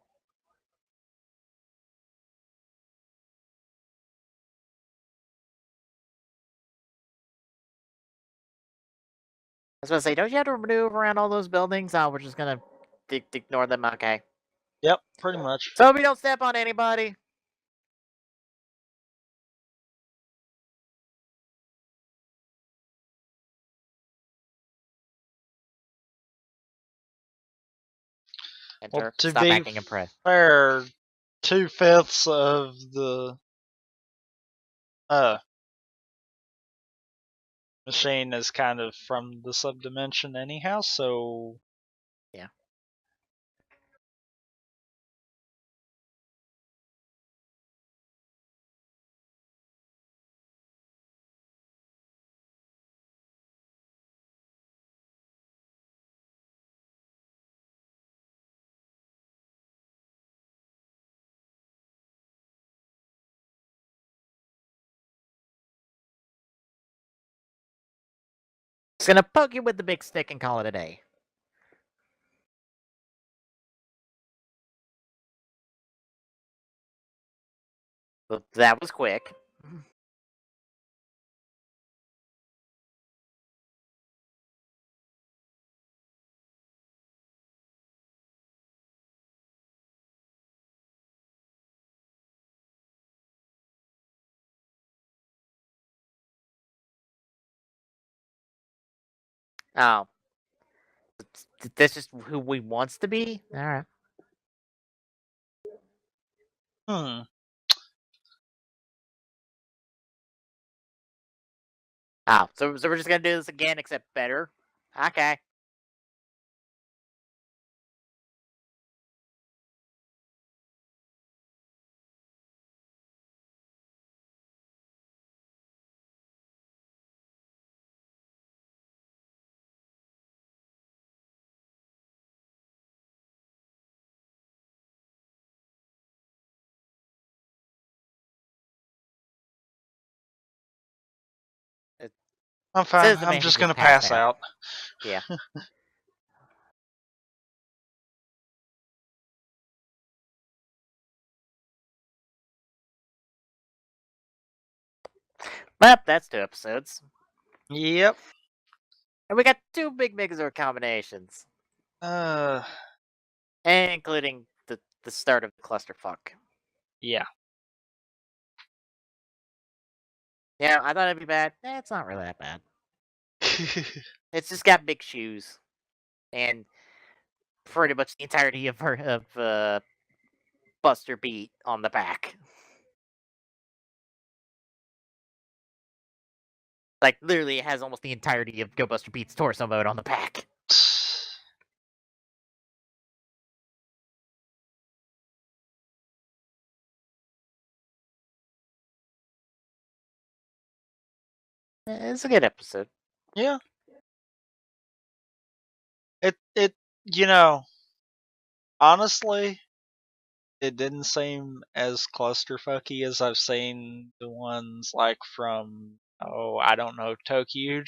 S2: was gonna say, don't you have to maneuver around all those buildings? Oh, we're just gonna ignore them. Okay.
S3: Yep, pretty much.
S2: So we don't step on anybody.
S3: Well,
S2: Enter.
S3: to
S2: Stop
S3: be
S2: acting impressed.
S3: fair, 2/5 of the machine is kind of from the subdimension anyhow, so
S2: Yeah. Just gonna poke you with the big stick and call it a day. But that was quick. Oh. That's just who we wants to be? Alright.
S3: hmm.
S2: Oh, so we're just gonna do this again, except better? Okay.
S3: I'm fine.
S2: Says the
S3: I'm
S2: man
S3: just
S2: who
S3: gonna
S2: just passed
S3: pass out.
S2: Yeah. But that's 2 episodes.
S3: Yep.
S2: And we got 2 big Megazord combinations. Including the start of the clusterfuck.
S3: Yeah.
S2: Yeah, I thought it'd be bad. It's not really that bad. It's just got big shoes. And pretty much the entirety of Buster Beat on the back. Like, literally, it has almost the entirety of Go Buster Beat's torso mode on the back. It's a good episode.
S3: Yeah. It you know, honestly, it didn't seem as clusterfucky as I've seen the ones like from I don't know, Tokyo.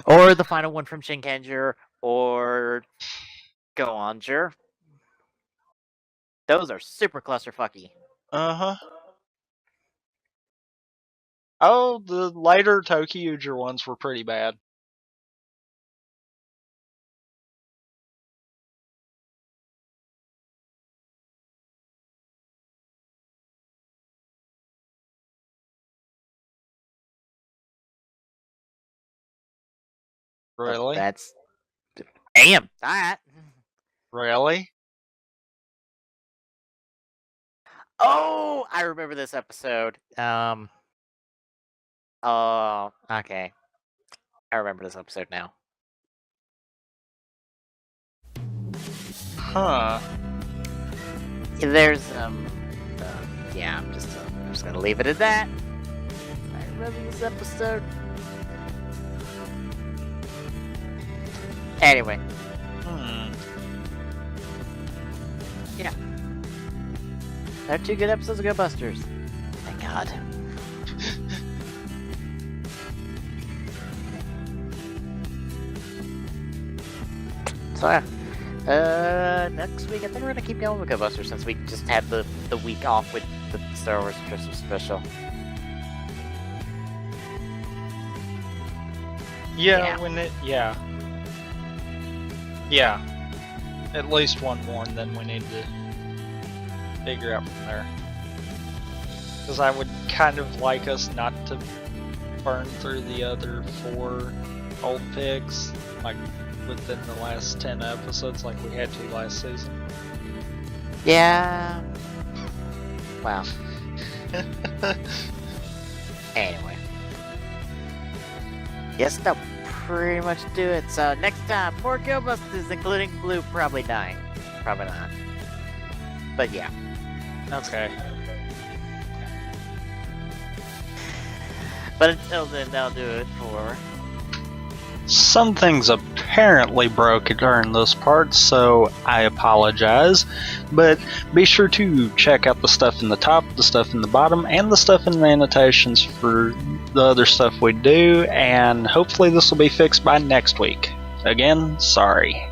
S2: Or the final one from Shinkenger, or Go Onjur. Those are super clusterfucky.
S3: Uh-huh. Oh, the later Tokyo ones were pretty bad. Really?
S2: That's damn that.
S3: Really?
S2: Oh, I remember this episode. Oh, okay. I remember this episode now.
S3: Huh.
S2: There's yeah, I'm just gonna leave it at that. I remember this episode. Anyway. Yeah. They're 2 good episodes of Go Busters. Thank God. So yeah. Next week I think we're gonna keep going with Go Busters since we just had the week off with the Star Wars Christmas special.
S3: Yeah. Yeah. At least one more, and then we need to figure out from there. Because I would kind of like us not to burn through the other 4 old picks, like within the last 10 episodes, like we had to last season.
S2: Yeah. Wow. Anyway. Yes, that'll pretty much do it. So next time, more Go Busters, including Blue probably dying. Probably not. But yeah.
S3: Okay.
S2: But until then, that'll do it for...
S3: Some things apparently broke during this part, so I apologize. But be sure to check out the stuff in the top, the stuff in the bottom, and the stuff in the annotations for the other stuff we do, and hopefully this will be fixed by next week. Again, sorry.